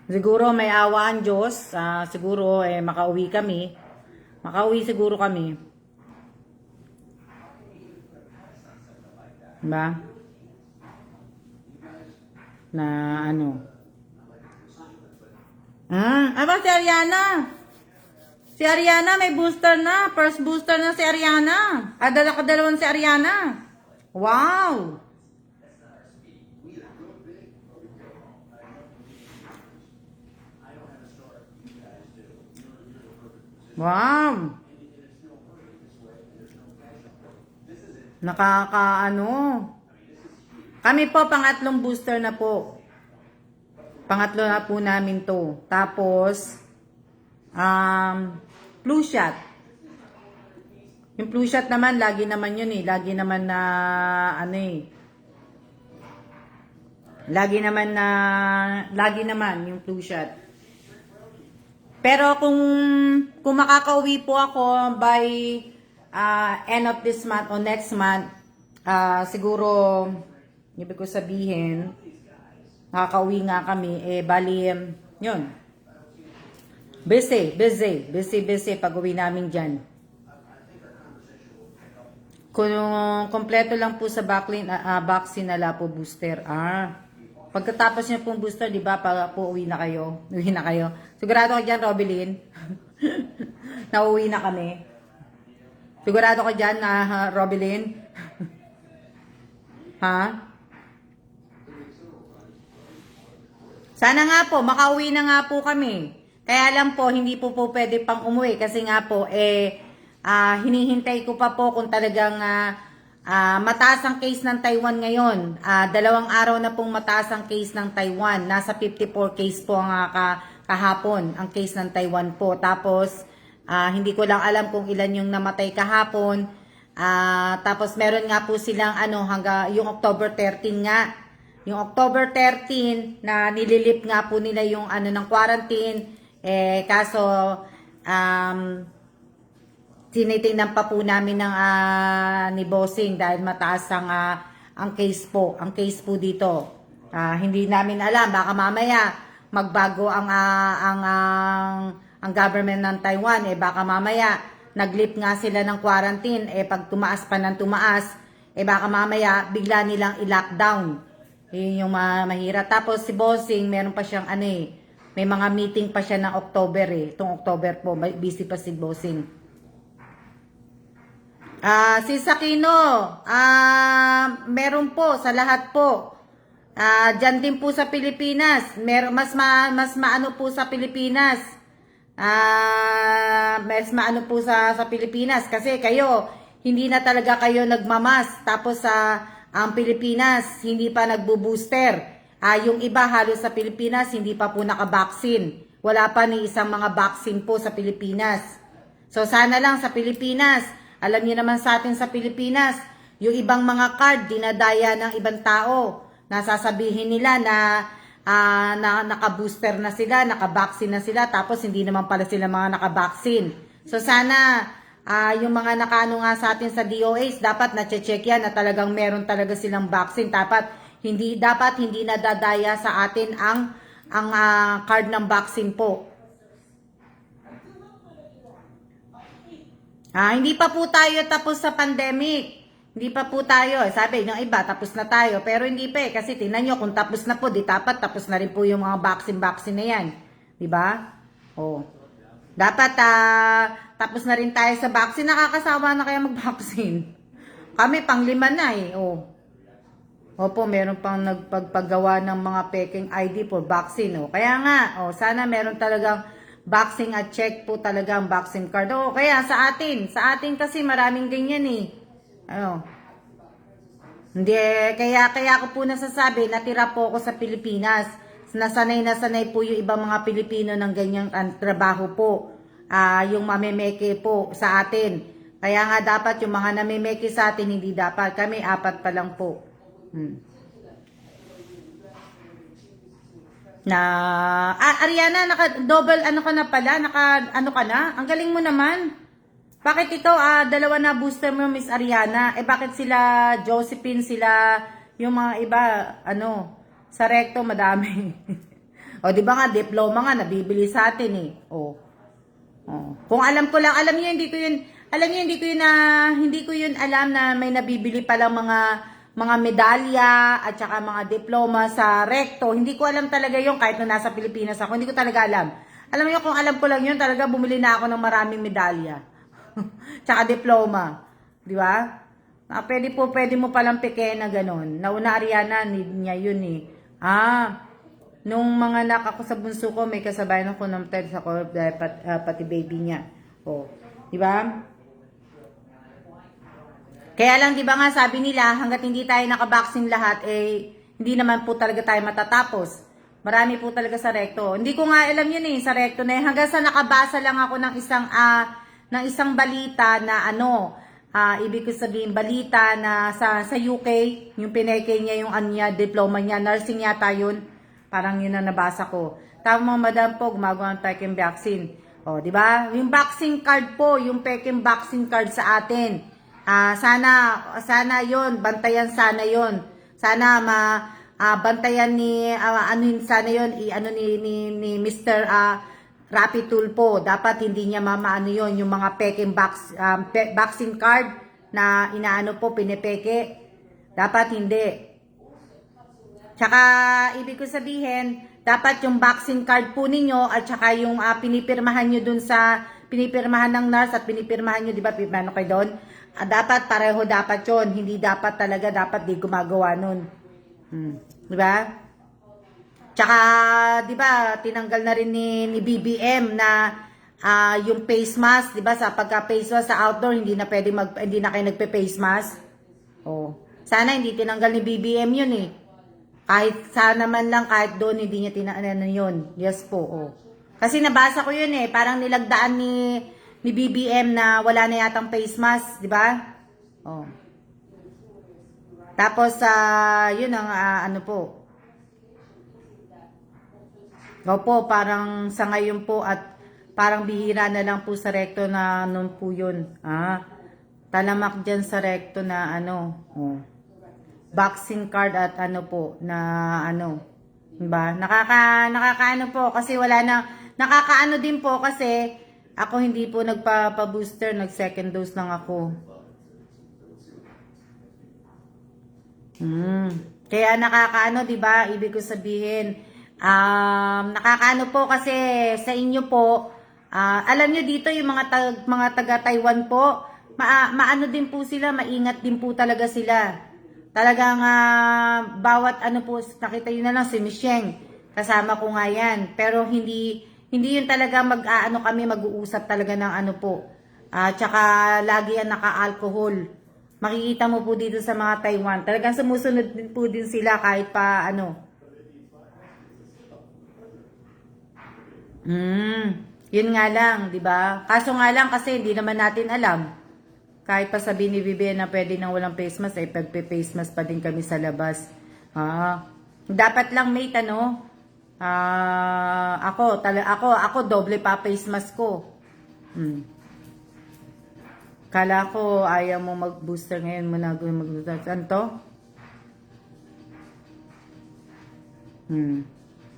Siguro may awa ang Diyos. Siguro makauwi kami. Makauwi siguro kami. Diba? Na ano. Aba si Ariana. Si Ariana may booster na. First booster na si Ariana. Kadalawan si Ariana. Wow. Wow. Nakakaano. Kami po, pangatlong booster na po. Pangatlo na po namin to. Tapos, flu shot. Yung flu shot naman, lagi naman yun eh. Lagi naman na, lagi naman yung flu shot. Pero kung makakauwi po ako by end of this month o next month, siguro, ibig ko sabihin, makakauwi nga kami, bali, yun. Busy pag uwi namin dyan. Kung kompleto lang po sa vaccine na po booster. Pagkatapos niyo pong booster, di ba, po uwi na kayo. Sigurado ka dyan, Robilyn. Nauwi na kami. Sigurado ka dyan, Robilyn. Ha? Sana nga po, makauwi na nga po kami. Kaya lang po, hindi po pwede pang umuwi. Kasi nga po, hinihintay ko pa po kung talagang mataas ang case ng Taiwan ngayon. 2 araw na pong mataas ang case ng Taiwan. Nasa 54 case po ang kahapon, ang case ng Taiwan po. Tapos, hindi ko lang alam kung ilan yung namatay kahapon. Tapos, meron nga po silang hanggang yung October 13 nga. Yung October 13 na nililip nga po nila yung ng quarantine. Kaso, tinitingnan pa po namin ng ni Bossing dahil mataas ang case po. Ang case po dito. Hindi namin alam, baka mamaya magbago ang government ng Taiwan, baka mamaya naglip nga sila ng quarantine, pag tumaas pa ng tumaas, Eh baka mamaya bigla nilang i-lockdown. Yun yung mahirap. Tapos si Bossing, meron pa siyang ano eh, may mga meeting pa siya ng October eh. Itong October po, busy pa si Bossing. Si Sakino, meron po sa lahat po. Diyan din po sa Pilipinas. Mas maano po sa Pilipinas. Mas maano po sa Pilipinas kasi kayo hindi na talaga kayo nagmamas, tapos ang Pilipinas hindi pa nagbo-booster. Yung iba halos sa Pilipinas hindi pa po nakabaksin, wala pa ni isang mga vaccine po sa Pilipinas. So sana lang sa Pilipinas, alam niyo naman sa atin sa Pilipinas, yung ibang mga card dinadaya ng ibang tao, nasasabihin nila na naka-booster na sila, naka-vaccine na sila, tapos hindi naman pala sila mga naka-vaccine. So sana yung mga nakaano nga sa atin sa DOH, dapat na-check yan na talagang meron talaga silang vaccine. Dapat hindi nadadaya sa atin ang card ng vaccine po. Hindi pa po tayo tapos sa pandemic. Hindi pa po tayo. Sabi ng iba, tapos na tayo. Pero hindi pa eh. Kasi tingnan nyo, kung tapos na po, di dapat tapos na rin po yung mga vaccine na yan. Diba? Dapat tapos na rin tayo sa vaccine. Nakakasawa na kaya mag-vaccine. Kami pang 5 na eh. Opo, meron pang nagpagpagawa ng mga peking ID for vaccine. Kaya nga, sana meron talagang vaccine at check po talaga ang vaccine card. Kaya sa atin kasi maraming ganyan eh. Hindi, kaya ko po nasasabi, natira po ako sa Pilipinas. Nasanay po yung ibang mga Pilipino ng ganyang trabaho po. Yung mamemeke po sa atin. Kaya nga dapat yung mga namemeke sa atin, hindi dapat. Kami 4 pa lang po. Ariana, naka-double ano ka na pala? Ano ka na? Ang galing mo naman. Bakit ito, 2 na booster mo, Miss Ariana? Bakit sila Josephine, sila, yung mga iba, sa recto, madami. Di ba nga, diploma nga, nabibili sa atin eh. Kung alam ko lang, alam niyo, hindi ko yun alam na may nabibili palang mga medalya, at saka mga diploma sa recto. Hindi ko alam talaga yun, kahit na nasa Pilipinas ako, hindi ko talaga alam. Alam niyo, kung alam ko lang yun, talaga bumili na ako ng maraming medalya. Tsaka diploma. Di ba? Pwede mo palang peke na ganun. Nauna Ariana, need niya yun eh. Nung mga anak ako sa bunso ko, may kasabayan ako ng TED ako, pati baby niya. Di ba? Kaya lang, di ba nga, sabi nila, hanggat hindi tayo nakabaksin lahat, hindi naman po talaga tayo matatapos. Marami po talaga sa recto. Hindi ko nga alam yun eh, sa recto na hanggang sa nakabasa lang ako ng isang balita na ibig ko sabihin balita na sa UK, yung pineke niya yung diploma niya, nursing yata yun. Parang yun na nabasa ko. Tama madam po, gumagawa ng peking vaccine. Di ba? Yung vaccine card po, yung peking vaccine card sa atin. Sana yun, bantayan sana yun. Sana bantayan ni sana yun, ni Mr. Rapi Tulfo, dapat hindi niya mamaano yon yung mga peking vaccine card na inaano po, pinepeke. Dapat hindi. Tsaka, ibig ko sabihin, dapat yung vaccine card po ninyo at tsaka yung pinipirmahan nyo dun sa, pinipirmahan ng nurse at pinipirmahan nyo, di ba, ano kayo doon? Dapat, pareho dapat yon. Hindi dapat talaga, dapat di gumagawa nun. Di ba? Tsaka, di ba, tinanggal na rin ni BBM na yung face mask, di ba, sa pagka-face mask sa outdoor, hindi na kayo nagpe-face mask. Sana hindi tinanggal ni BBM yun eh. Kahit sana man lang, kahit doon, hindi niya tinanggal yun. Yes po, Kasi nabasa ko yun eh, parang nilagdaan ni BBM na wala na yatang face mask, di ba? Tapos, yun ang ano po. Opo, parang sa ngayon po at parang bihira na lang po sa recto na nun po yun. Talamak dyan sa recto na vaccine card at diba? Nakakaano po kasi wala na, nakakaano din po kasi ako hindi po nagpa-booster, nag-second dose lang ako. Kaya nakakaano, 'di ba? Ibig ko sabihin, nakakaano po kasi sa inyo po, alam niyo dito yung mga taga Taiwan po, maano din po sila, maingat din po talaga sila. Talagang bawat ano po, nakita niyo na lang si Michelle, kasama ko nga yan. Pero hindi yun talaga mag-aano kami, mag-uusap talaga ng ano po. Tsaka lagi yan naka-alcohol. Makikita mo po dito sa mga Taiwan. Talagang sumusunod din po din sila kahit pa ano. Yun nga lang, 'di ba? Kaso nga lang kasi hindi naman natin alam. Kahit pa sabihin ni Vivian na pwede nang walang face mask, pagpe-face mask pa din kami sa labas. Dapat lang may ano, ako doble pa face mask ko. Kala ko ayaw mo mag-booster ngayon mo na mag-booster. Ano to?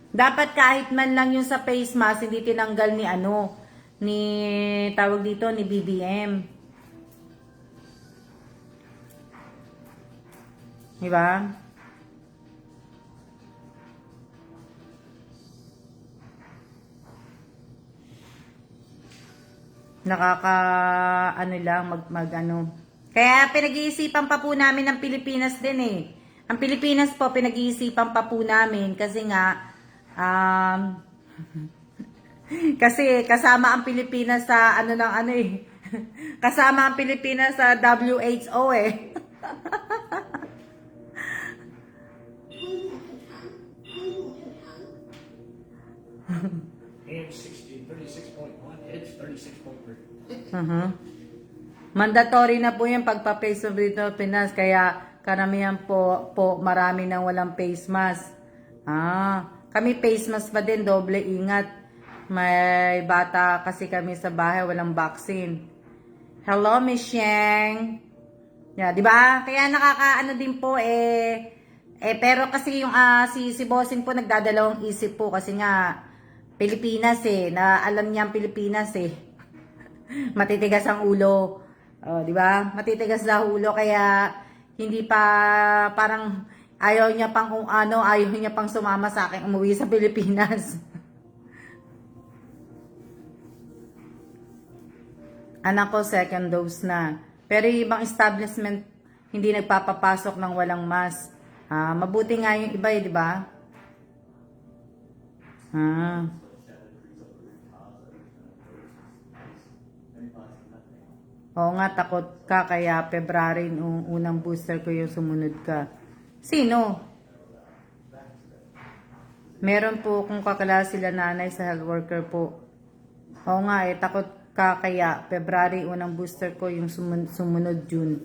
Dapat kahit man lang yung sa face mask, hindi tinanggal ni ano, ni tawag dito, ni BBM. Diba? Ano lang mag ano. Kaya pinag-iisipan pa po namin ng Pilipinas din eh. Ang Pilipinas po pinag-iisipan pa po namin kasi nga kasi kasama ang Pilipinas sa ano ng ano eh. Kasama ang Pilipinas sa WHO eh. AM 36.1, edge 36.3. Mandatory na po yung pagpa-face of dito Pinas. Kaya karamihan po marami nang walang face mask. Kami face mask pa din, doble ingat. May bata kasi kami sa bahay, walang vaccine. Hello, Miss Sheng. Yeah, 'di ba? Kaya nakakaano din po pero kasi yung si Bossing po nagdadalawang isip po kasi nga Pilipinas na alam niya ang Pilipinas matitigas ang ulo. 'Di ba? Matitigas na ulo kaya hindi pa parang ayaw niya pang sumama sa akin umuwi sa Pilipinas. Anak ko second dose na. Pero yung ibang establishment hindi nagpapapasok ng walang mask. Mabuti nga yung iba 'di ba? Oo nga, takot ka kaya February nung unang booster ko yung sumunod ka. Sino? Meron po kung kakala sila nanay sa health worker po. Oo nga takot ka kaya February unang booster ko yung sumunod June.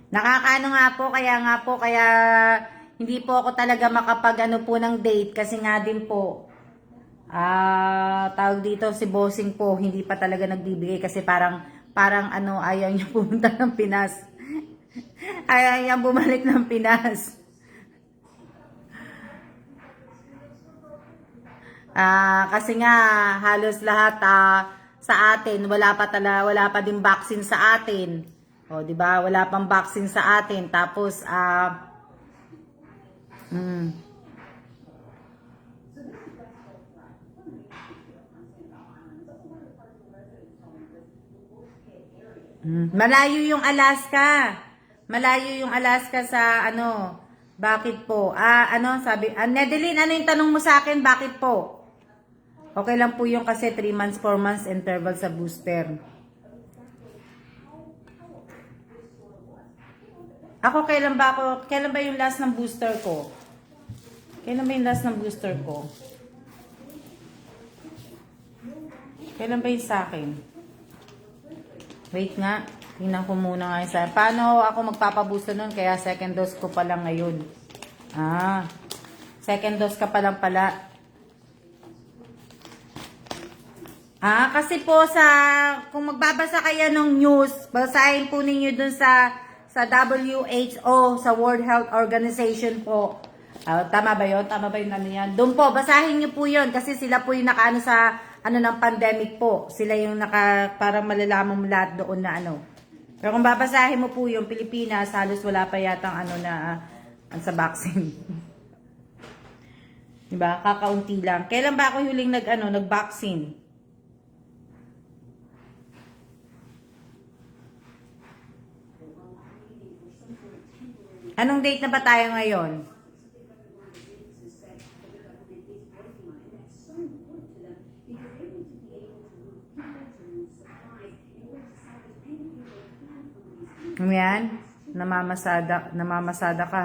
Nakakaano nga po, kaya hindi po ako talaga makapag-ano po ng date kasi nga din po, tawag dito si Bossing po, hindi pa talaga nagbibigay kasi parang ayaw niya pumunta ng Pinas. Ayaw niya bumalik ng Pinas. Kasi nga halos lahat sa atin, wala pa din vaccine sa atin. O, di ba? Wala pang vaccine sa atin. Tapos, malayo yung Alaska. Malayo yung Alaska sa ano. Bakit po? Sabi, Nedeline, ano yung tanong mo sa akin? Bakit po? Okay lang po yung kasi 3 months, 4 months interval sa booster. Kailan ba yung last ng booster ko? Kailan ba yung last ng booster ko? Kailan ba yung sa akin? Wait nga, tingnan ko muna nga yung sa akin. Paano ako magpapabooster nun? Kaya second dose ko pa lang ngayon. Second dose ka pa lang pala. Kasi po kung magbabasa kayo ng news, basahin po ninyo dun sa WHO, sa World Health Organization po. Tama ba yun? Tama ba yun ano yan? Doon po, basahin nyo po yun kasi sila po yung nakaano sa ano ng pandemic po. Sila yung para malalaman mo lahat doon na ano. Pero kung babasahin mo po yung Pilipinas, halos wala pa yatang ano na sa vaccine. Diba? Kakaunti lang. Kailan ba ako huling nag-vaccine? Anong date na ba tayo ngayon? Yan. Namamasada ka.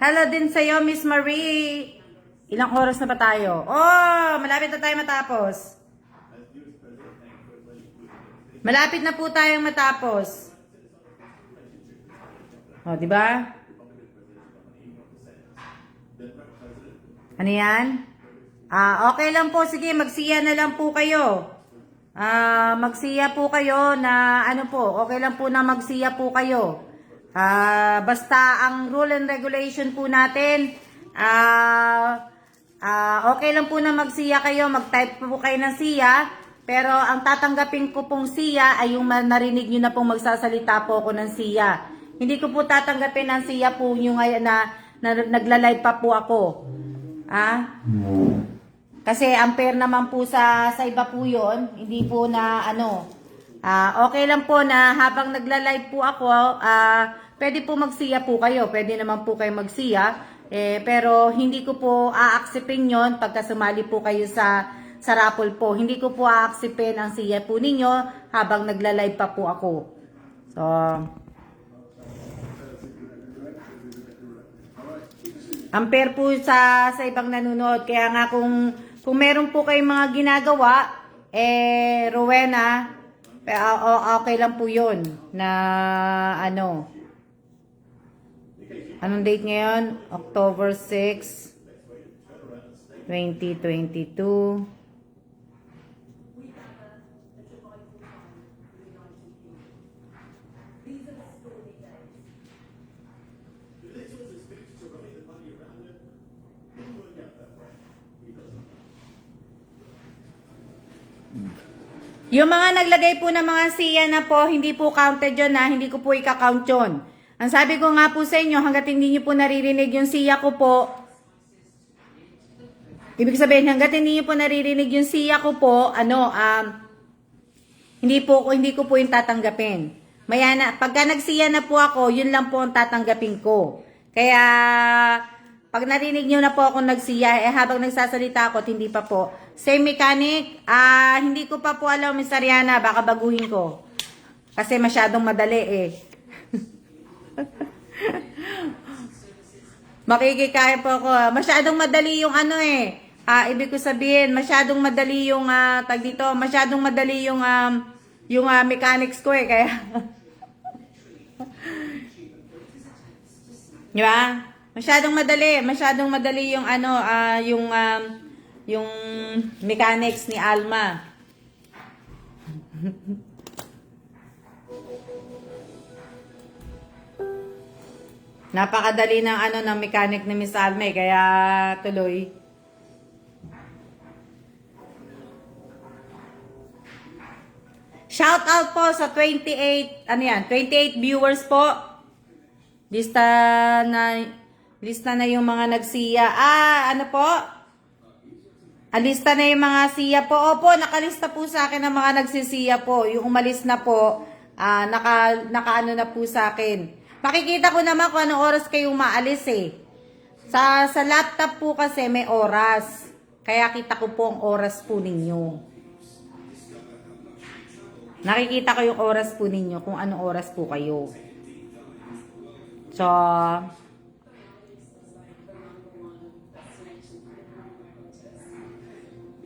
Hello din sa'yo, Miss Marie. Ilang oras na ba tayo? Oh, malapit na tayo matapos. Malapit na po tayong matapos. Oh, di ba? Ano yan? Okay lang po. Sige, magsiya na lang po kayo. Magsiya po kayo na ano po, okay lang po na magsiya po kayo. Basta ang rule and regulation po natin, okay lang po na magsiya kayo, mag-type po kayo ng siya, pero ang tatanggapin ko pong siya ay yung narinig nyo na pong magsasalita po ako ng siya. Hindi ko po tatanggapin ang siya po yung na nagla-live pa po ako. Kasi unfair naman po sa iba po yun. Hindi po na ano. Okay lang po na habang nagla-live po ako, pwede po magsiya po kayo. Pwede naman po kayo magsiya. Pero hindi ko po a-acceptin yon pagka sumali po kayo sa raffle po. Hindi ko po a-acceptin ang siya po ninyo habang nagla-live pa po ako. So, unfair po sa ibang nanonood. Kaya nga kung meron po kayong mga ginagawa, Rowena, okay lang po yun na ano. Anong date ngayon? October 6, 2022. Yung mga naglagay po ng mga siya na po, hindi po counted yun na, hindi ko po ika-count yun. Ang sabi ko nga po sa inyo, hanggat hindi nyo po naririnig yung siya ko po, ibig sabihin, hanggat hindi nyo po naririnig yung siya ko po, hindi ko po yung tatanggapin. Maya na, pagka nagsiya na po ako, yun lang po ang tatanggapin ko. Kaya, pag narinig nyo na po ako nagsiya, habang nagsasalita ako, hindi pa po. Same mechanic, hindi ko pa po alam, Miss Ariana, baka baguhin ko. Kasi masyadong madali eh. Makikikaya po ako. Masyadong madali yung ano eh. Ibig ko sabihin, masyadong madali yung, masyadong madali yung mechanics ko eh. Kaya, di ba? Masyadong madali yung yung mechanics ni Alma. Napakadali ng mechanic ni Miss Alma kaya tuloy. Shout out po sa 28 viewers po. Lista na yung mga nagsiya. Ano po? Alista na yung mga siya po. Opo, nakalista po sa akin ang mga nagsisiya po. Yung umalis na po, nakaano na po sa akin. Makikita ko naman kung anong oras kayo umaalis eh. Sa laptop po kasi may oras. Kaya kita ko po ang oras po ninyo. Nakikita ko yung oras po ninyo kung anong oras po kayo. So,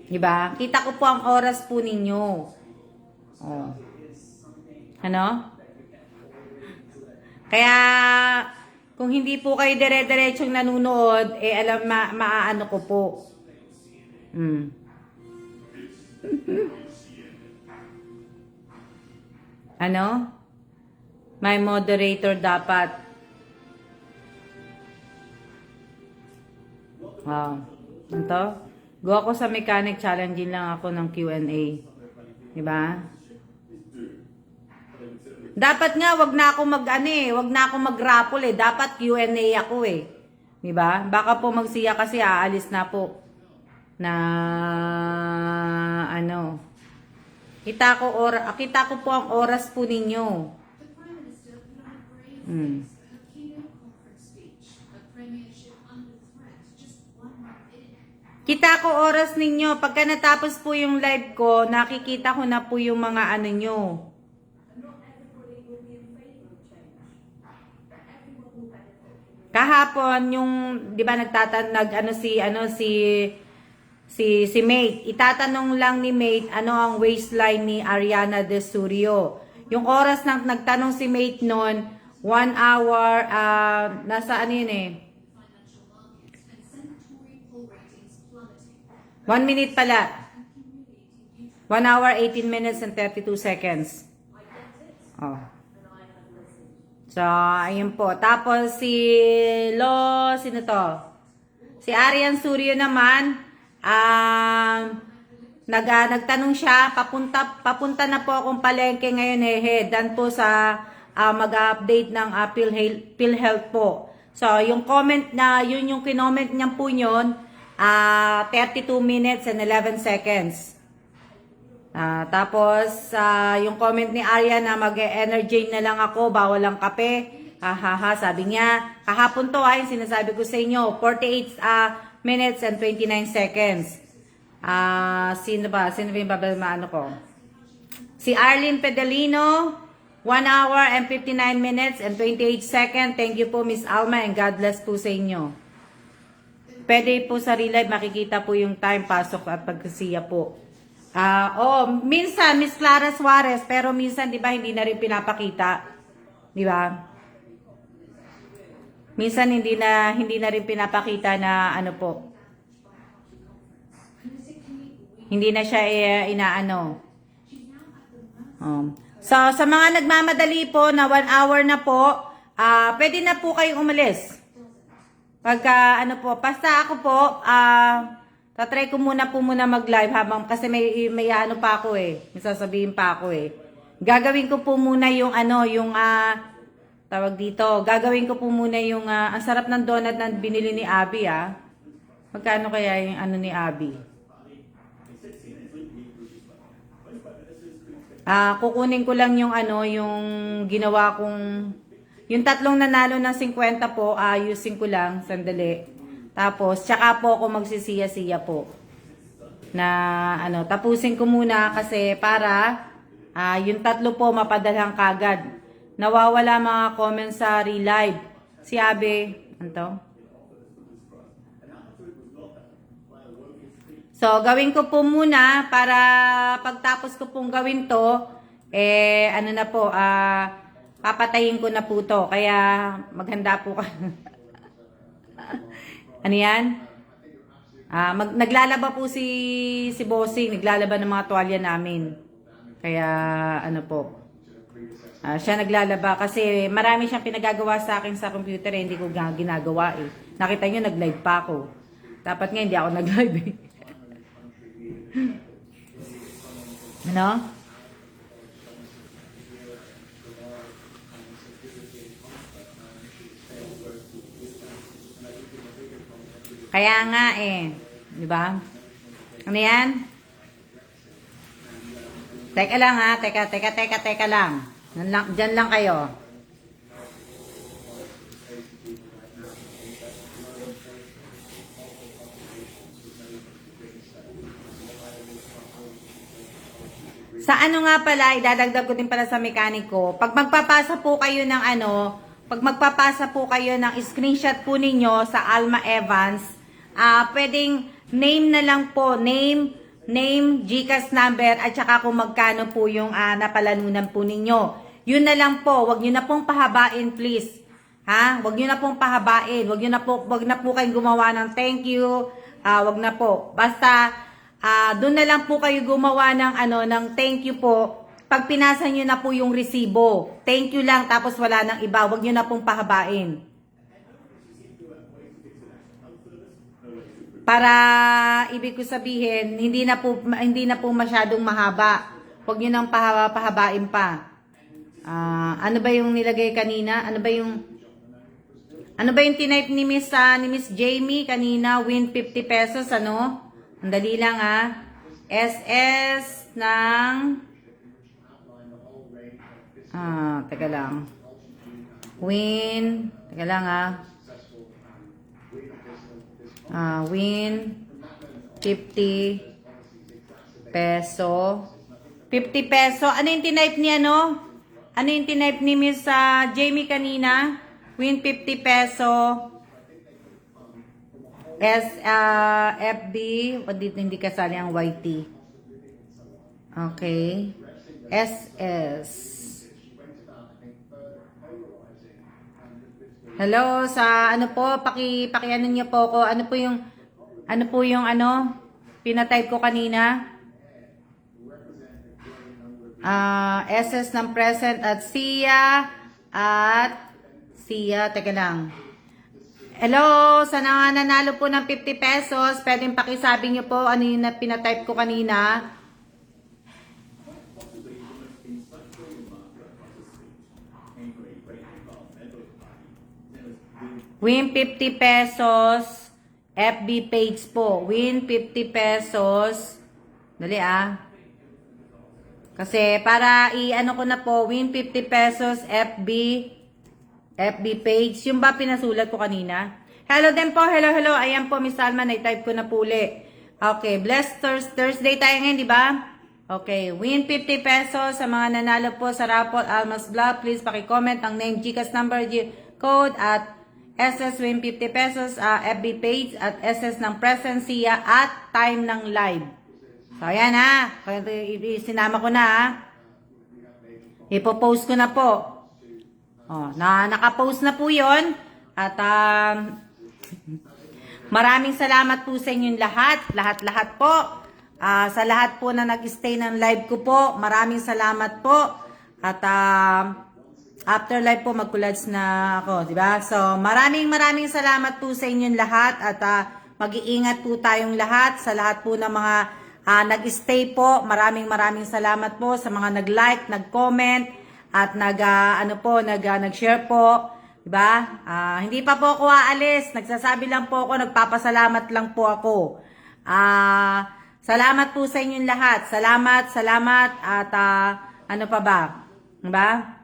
diba? Kita ko po ang oras po ninyo. Oh. Ano? Kaya, kung hindi po kayo dire-diretsong nanunood, maaano ko po. Ano? May moderator dapat. Ito. Go ako sa mechanic, challenging lang ako ng Q&A. Diba? Dapat nga, wag na ako wag na ako mag-raffle eh. Dapat Q&A ako eh. Diba? Baka po magsiya kasi aalis na po. Na, ano. Kita ko po ang oras po ninyo. Kita ko oras ninyo. Pagka natapos po yung live ko, nakikita ko na po yung mga ano nyo. Kahapon yung 'di ba si Mate. Itatanong lang ni Mate ano ang waistline ni Ariana De Surio. Yung oras nang nagtanong si Mate noon, 1 hour nasa ano yun eh. 1 minute pala. 1 hour, 18 minutes and 32 seconds. Oh. So, ayun po. Tapos sino to? Si Arian Surio naman, nagtanong siya, papunta na po akong palengke ngayon dan po sa mag-update ng PhilHealth po. So, yung comment na, yun yung kinoment niya po yun, 32 minutes and 11 seconds. Tapos, yung comment ni Arya na mag-energy na lang ako, bawal lang kape. Sabi niya, kahapon to yung sinasabi ko sa inyo, 48 minutes and 29 seconds. Sino ba yung maano ko? Si Arlene Pedalino, 1 hour and 59 minutes and 28 seconds. Thank you po, Miss Alma, and God bless po sa inyo. Pwede po sa real life, makikita po yung time, pasok at pagkasiya po. Minsan, Miss Clara Suarez, pero minsan, di ba, hindi na rin pinapakita. Di ba? Minsan, hindi na rin pinapakita na, ano po. Hindi na siya inaano. So, sa mga nagmamadali po na 1 hour na po, pwede na po kayong umalis. Pagka, basta ako po, tatry ko muna mag-live habang, kasi may ano pa ako eh. May sasabihin pa ako eh. Gagawin ko po muna yung tawag dito, gagawin ko po muna yung, ang sarap ng donut na binili ni Abby Magkano kaya yung ni Abby? Kukunin ko lang yung yung ginawa kong, yung tatlong nanalo ng 50 po, ayusin ko lang, sandali. Tapos, tsaka po ako magsisiya-siya po. Na, tapusin ko muna kasi para, yung tatlo po mapadalhan kagad. Nawawala mga comments sa re-live. Si Abe, So, gawin ko po muna para pagtapos ko pong gawin to, papatayin ko na po to. Kaya, maghanda po ka. Ano yan? Naglalaba po si Bossing, naglalaba ng mga tuwalya namin. Kaya, siya naglalaba kasi marami siyang pinagagawa sa akin sa computer hindi ko ginagawa eh. Nakita niyo, nag-live pa ako. Dapat nga hindi ako nag-live eh. Ano? Kaya nga eh, di ba? Ano yan? Teka lang teka lang. Diyan lang kayo. Sa ano nga pala, idadagdag ko din pala sa mekaniko. Pag magpapasa po kayo ng screenshot po ninyo sa Alma Evans, pwedeng name na lang po, name, GCash number, at saka kung magkano po yung napalanunan po ninyo. Yun na lang po, wag nyo na pong pahabain please. Wag nyo na pong pahabain, wag na po kayong gumawa ng thank you, wag na po. Basta, doon na lang po kayo gumawa ng thank you po. Pag pinasa nyo na po yung resibo, thank you lang, tapos wala nang iba, wag nyo na pong pahabain. Para ibig ko sabihin, hindi na po masyadong mahaba. Huwag niyo nang pahabain pa. Ano ba yung nilagay kanina? Ano ba yung tinype ni Miss Jamie kanina? Win 50 pesos, ano? Ang dali lang, SS ng teka lang. Teka lang, win 50 peso. 50 peso. Ano yung tinype ni ano? Ano yung tinype ni Miss Jamie kanina? Win 50 peso. FB. O dito hindi kasali ang YT. Okay. SS. Hello, sa ano po, ano niyo po ako, ano po yung pinatype ko kanina? SS ng present at Sia, teka lang. Hello, sa nananalo po ng 50 pesos, pwedeng pakisabi niyo po ano yung pinatype ko kanina. Win 50 pesos. FB page po. Win 50 pesos. Dali Kasi para i-ano ko na po, win 50 pesos FB page. Yung ba pinasulat ko kanina? Hello din po. Hello. Ayan po, Miss Salma. Na-type ko na po uli. Okay. Blessed Thursday tayo ngayon, di ba? Okay. Win 50 pesos sa mga nanalo po sa Raffle Almas Vlog. Please paki-comment ang name, GCash number, code at SS win 50 pesos, FB page at SS ng presencia at time ng live. So, ayan sinama ko na Ipopost ko na po. Nakapost na po yon. At maraming salamat po sa inyong lahat. Lahat po. Sa lahat po na nag-stay ng live ko po, maraming salamat po. At after live po, magkulads na ako, di ba? So, maraming salamat po sa inyong lahat at mag-iingat po tayong lahat sa lahat po ng mga nag-stay po. Maraming salamat po sa mga nag-like, nag-comment at nag-share po, di ba? Hindi pa po ako aalis. Nagsasabi lang po ako, nagpapasalamat lang po ako. Salamat po sa inyong lahat. Salamat at ano pa ba? Di ba?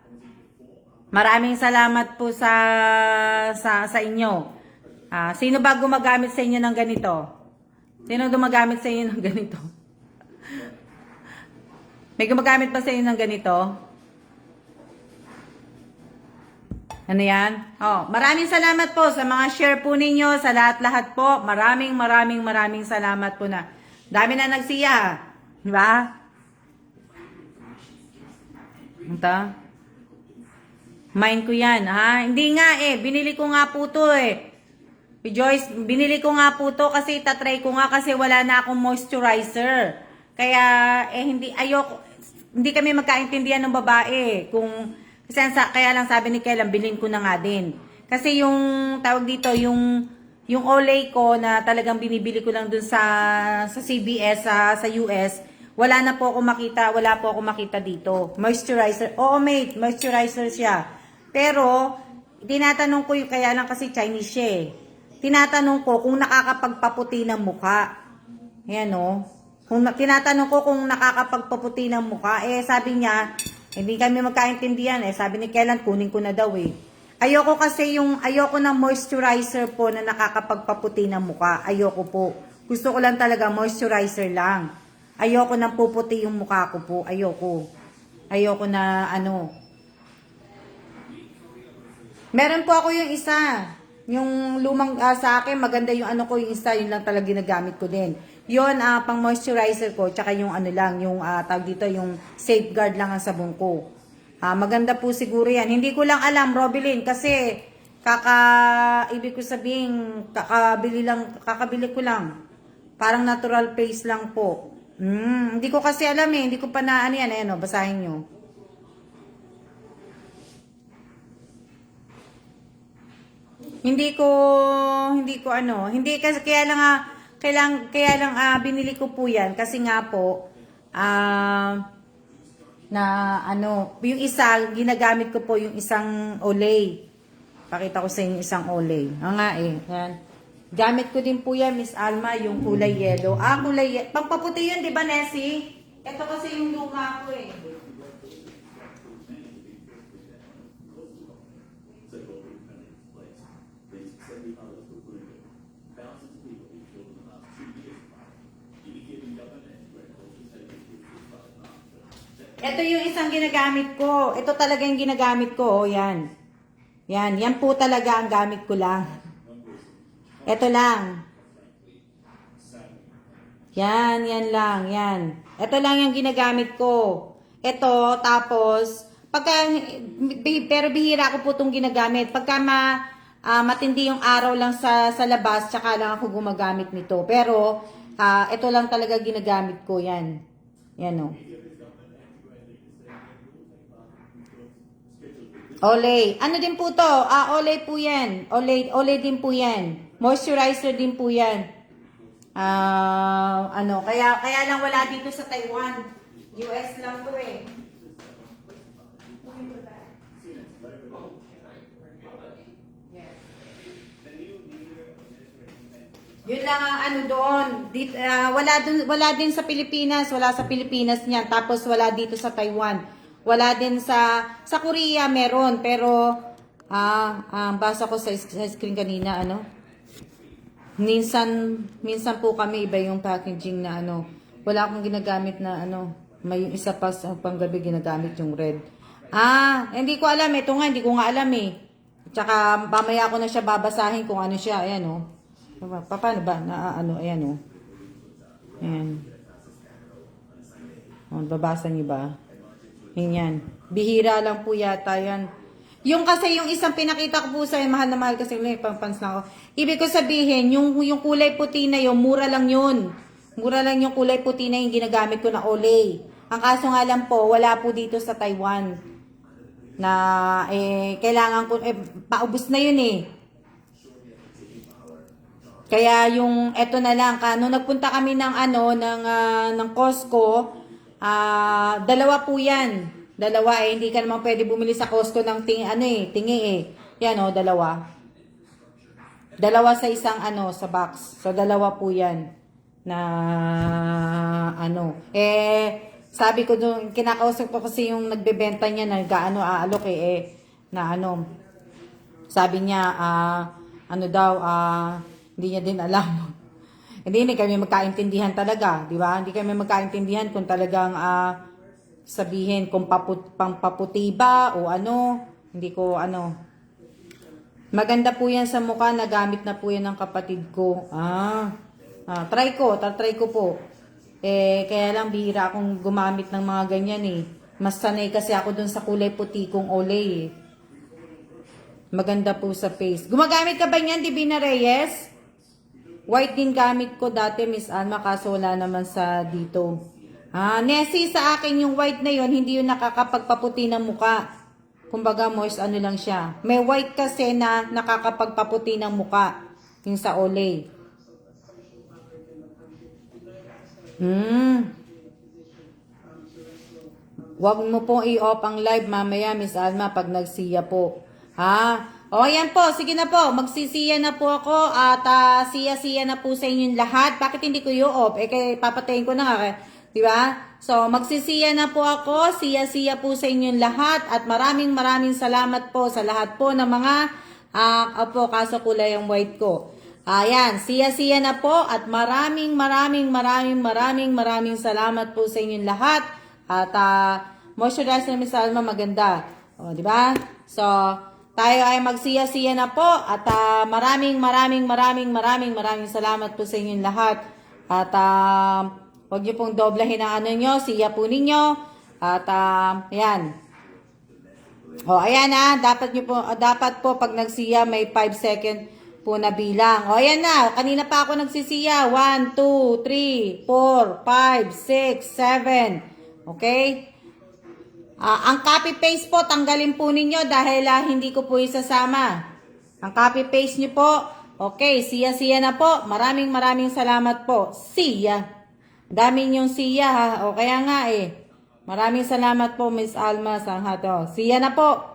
Maraming salamat po sa inyo. Sino ba gumagamit sa inyo ng ganito? Sino gumagamit sa inyo ng ganito? May gumagamit ba sa inyo ng ganito? Ano yan? Maraming salamat po sa mga share po ninyo, sa lahat po. Maraming salamat po na. Dami na nagsiya. Di ba? Ito. Mind ko yan, Hindi nga binili ko nga po to Joyce, binili ko nga po to kasi tatry ko nga kasi wala na akong moisturizer. Kaya, hindi kami magkaintindihan ng babae. Kaya lang sabi ni Kailan, bilhin ko na nga din. Kasi yung, tawag dito, yung Olay ko na talagang binibili ko lang dun sa CVS, sa US, wala po ako makita dito. Moisturizer. Oo, mate, moisturizer siya. Pero, tinatanong ko kaya lang kasi Chinese siya Tinatanong ko kung nakakapagpaputi ng mukha. Ayan tinatanong ko kung nakakapagpaputi ng mukha. Sabi niya, hindi kami magkaintindihan Sabi ni Kailan, kunin ko na daw Ayoko kasi ayoko ng moisturizer po na nakakapagpaputi ng mukha. Ayoko po. Gusto ko lang talaga moisturizer lang. Ayoko nang puputi yung mukha ko po. Ayoko na Meron po ako yung isa. Yung lumang sa akin, maganda yung yung isa, yun lang talaga ginagamit ko din. Yun, pang moisturizer ko, tsaka yung yung tawag dito, yung safeguard lang ang sabon ko. Maganda po siguro yan. Hindi ko lang alam, Robilyn, kasi ibig ko sabihin, kakabili ko lang. Parang natural face lang po. Hindi ko kasi alam hindi ko pa na basahin nyo. Hindi kasi kaya kaya lang binili ko po yan kasi nga po, na ano, yung isa, ginagamit ko po yung isang Olay. Pakita ko sa inyo isang Olay. Nga yan. Gamit ko din po yan, Miss Alma, yung kulay yellow. Kulay yellow. Pagpaputi yun, di ba, Nessie? Ito kasi yung luma ko eh. Ito yung isang ginagamit ko. Ito talaga yung ginagamit ko. Oh, yan. Yan po talaga ang gamit ko lang. Ito lang. Yan lang, yan. Ito lang yung ginagamit ko. Ito, tapos, pero bihira ko po itong ginagamit. Pagka matindi yung araw lang sa labas, tsaka lang ako gumagamit nito. Pero, ito lang talaga ginagamit ko, yan. Yan o. Olay. Ano din po to? Olay po yan. Olay din po yan. Moisturizer din po yan. Kaya lang wala dito sa Taiwan. US lang to eh. Yun lang ang ano doon. Wala din sa Pilipinas. Wala sa Pilipinas niyan. Tapos wala dito sa Taiwan. Wala din sa Korea meron. Pero, basa ko sa screen kanina, minsan po kami iba yung packaging na wala akong ginagamit na may isa pa sa panggabi ginagamit yung red. Hindi ko alam. Ito nga, hindi ko nga alam eh. Tsaka, mamaya ko na siya babasahin kung ano siya. Ayan o. Paano ba? Ayan o. Ayan. Babasa niyo ba? Yan. Bihira lang po yata yan. Yung kasi yung isang pinakita ko po sa'yo, mahal na mahal kasi pang-pans na ako. Ibig ko sabihin, yung kulay puti na yun, mura lang yun. Mura lang yung kulay puti na yung ginagamit ko na Olay. Ang kaso nga lang po, wala po dito sa Taiwan. Na, kailangan ko, paubos na yun eh. Kaya yung, eto na lang, nung nagpunta kami ng Costco, dalawa po yan. Dalawa hindi ka naman pwede bumili sa Costco ng tingi eh. Yan dalawa. Dalawa sa isang sa box. So dalawa po yan. Na sabi ko doon, kinakausap ko kasi yung nagbebenta niya na aalok sabi niya, hindi niya din alam. Hindi kami magkaintindihan talaga, di ba? Hindi kami magkaintindihan kung talagang sabihin kung pangpaputi ba o hindi ko Maganda po yan sa mukha, nagamit na po yan ng kapatid ko. Try ko po. Kaya lang bihira akong gumamit ng mga ganyan eh. Mas sanay kasi ako dun sa kulay puti kong Olay eh. Maganda po sa face. Gumagamit ka ba niyan, Divina Reyes? White din gamit ko dati, Miss Alma, kaso wala naman sa dito. Nessie, sa akin yung white na yon hindi yun nakakapagpaputi ng muka. Kumbaga, moist lang siya. May white kasi na nakakapagpaputi ng muka. Yung sa Olay. Huwag mo pong i-off ang live mamaya, Miss Alma, pag nagsiya po. Yan po. Sige na po. Magsisiya na po ako at siya-siya na po sa inyong lahat. Bakit hindi ko i-off? Kaya papatayin ko na nga. Diba? So, magsisiya na po ako. Siya-siya po sa inyong lahat. At maraming salamat po sa lahat po ng mga kaso kulay ang white ko. Ayan. Siya-siya na po. At maraming salamat po sa inyong lahat. At moisturizer na Miss Alma maganda. Diba? So, tayo ay magsiya-siya na po at maraming salamat po sa inyong lahat. At huwag niyo pong doblahin ang nyo, siya po ninyo. At ayan. Ayan dapat po pag nagsiya may 5 second po na bilang. Ayan na, kanina pa ako nagsisiya. 1, 2, 3, 4, 5, 6, 7. Okay? Ang copy-paste po, tanggalin po ninyo dahil hindi ko po isasama. Ang copy-paste nyo po, Okay, siya na po. Maraming salamat po. Siya. Dami niyong siya ha. O kaya nga eh. Maraming salamat po, Miss Alma Sanghato. Siya na po.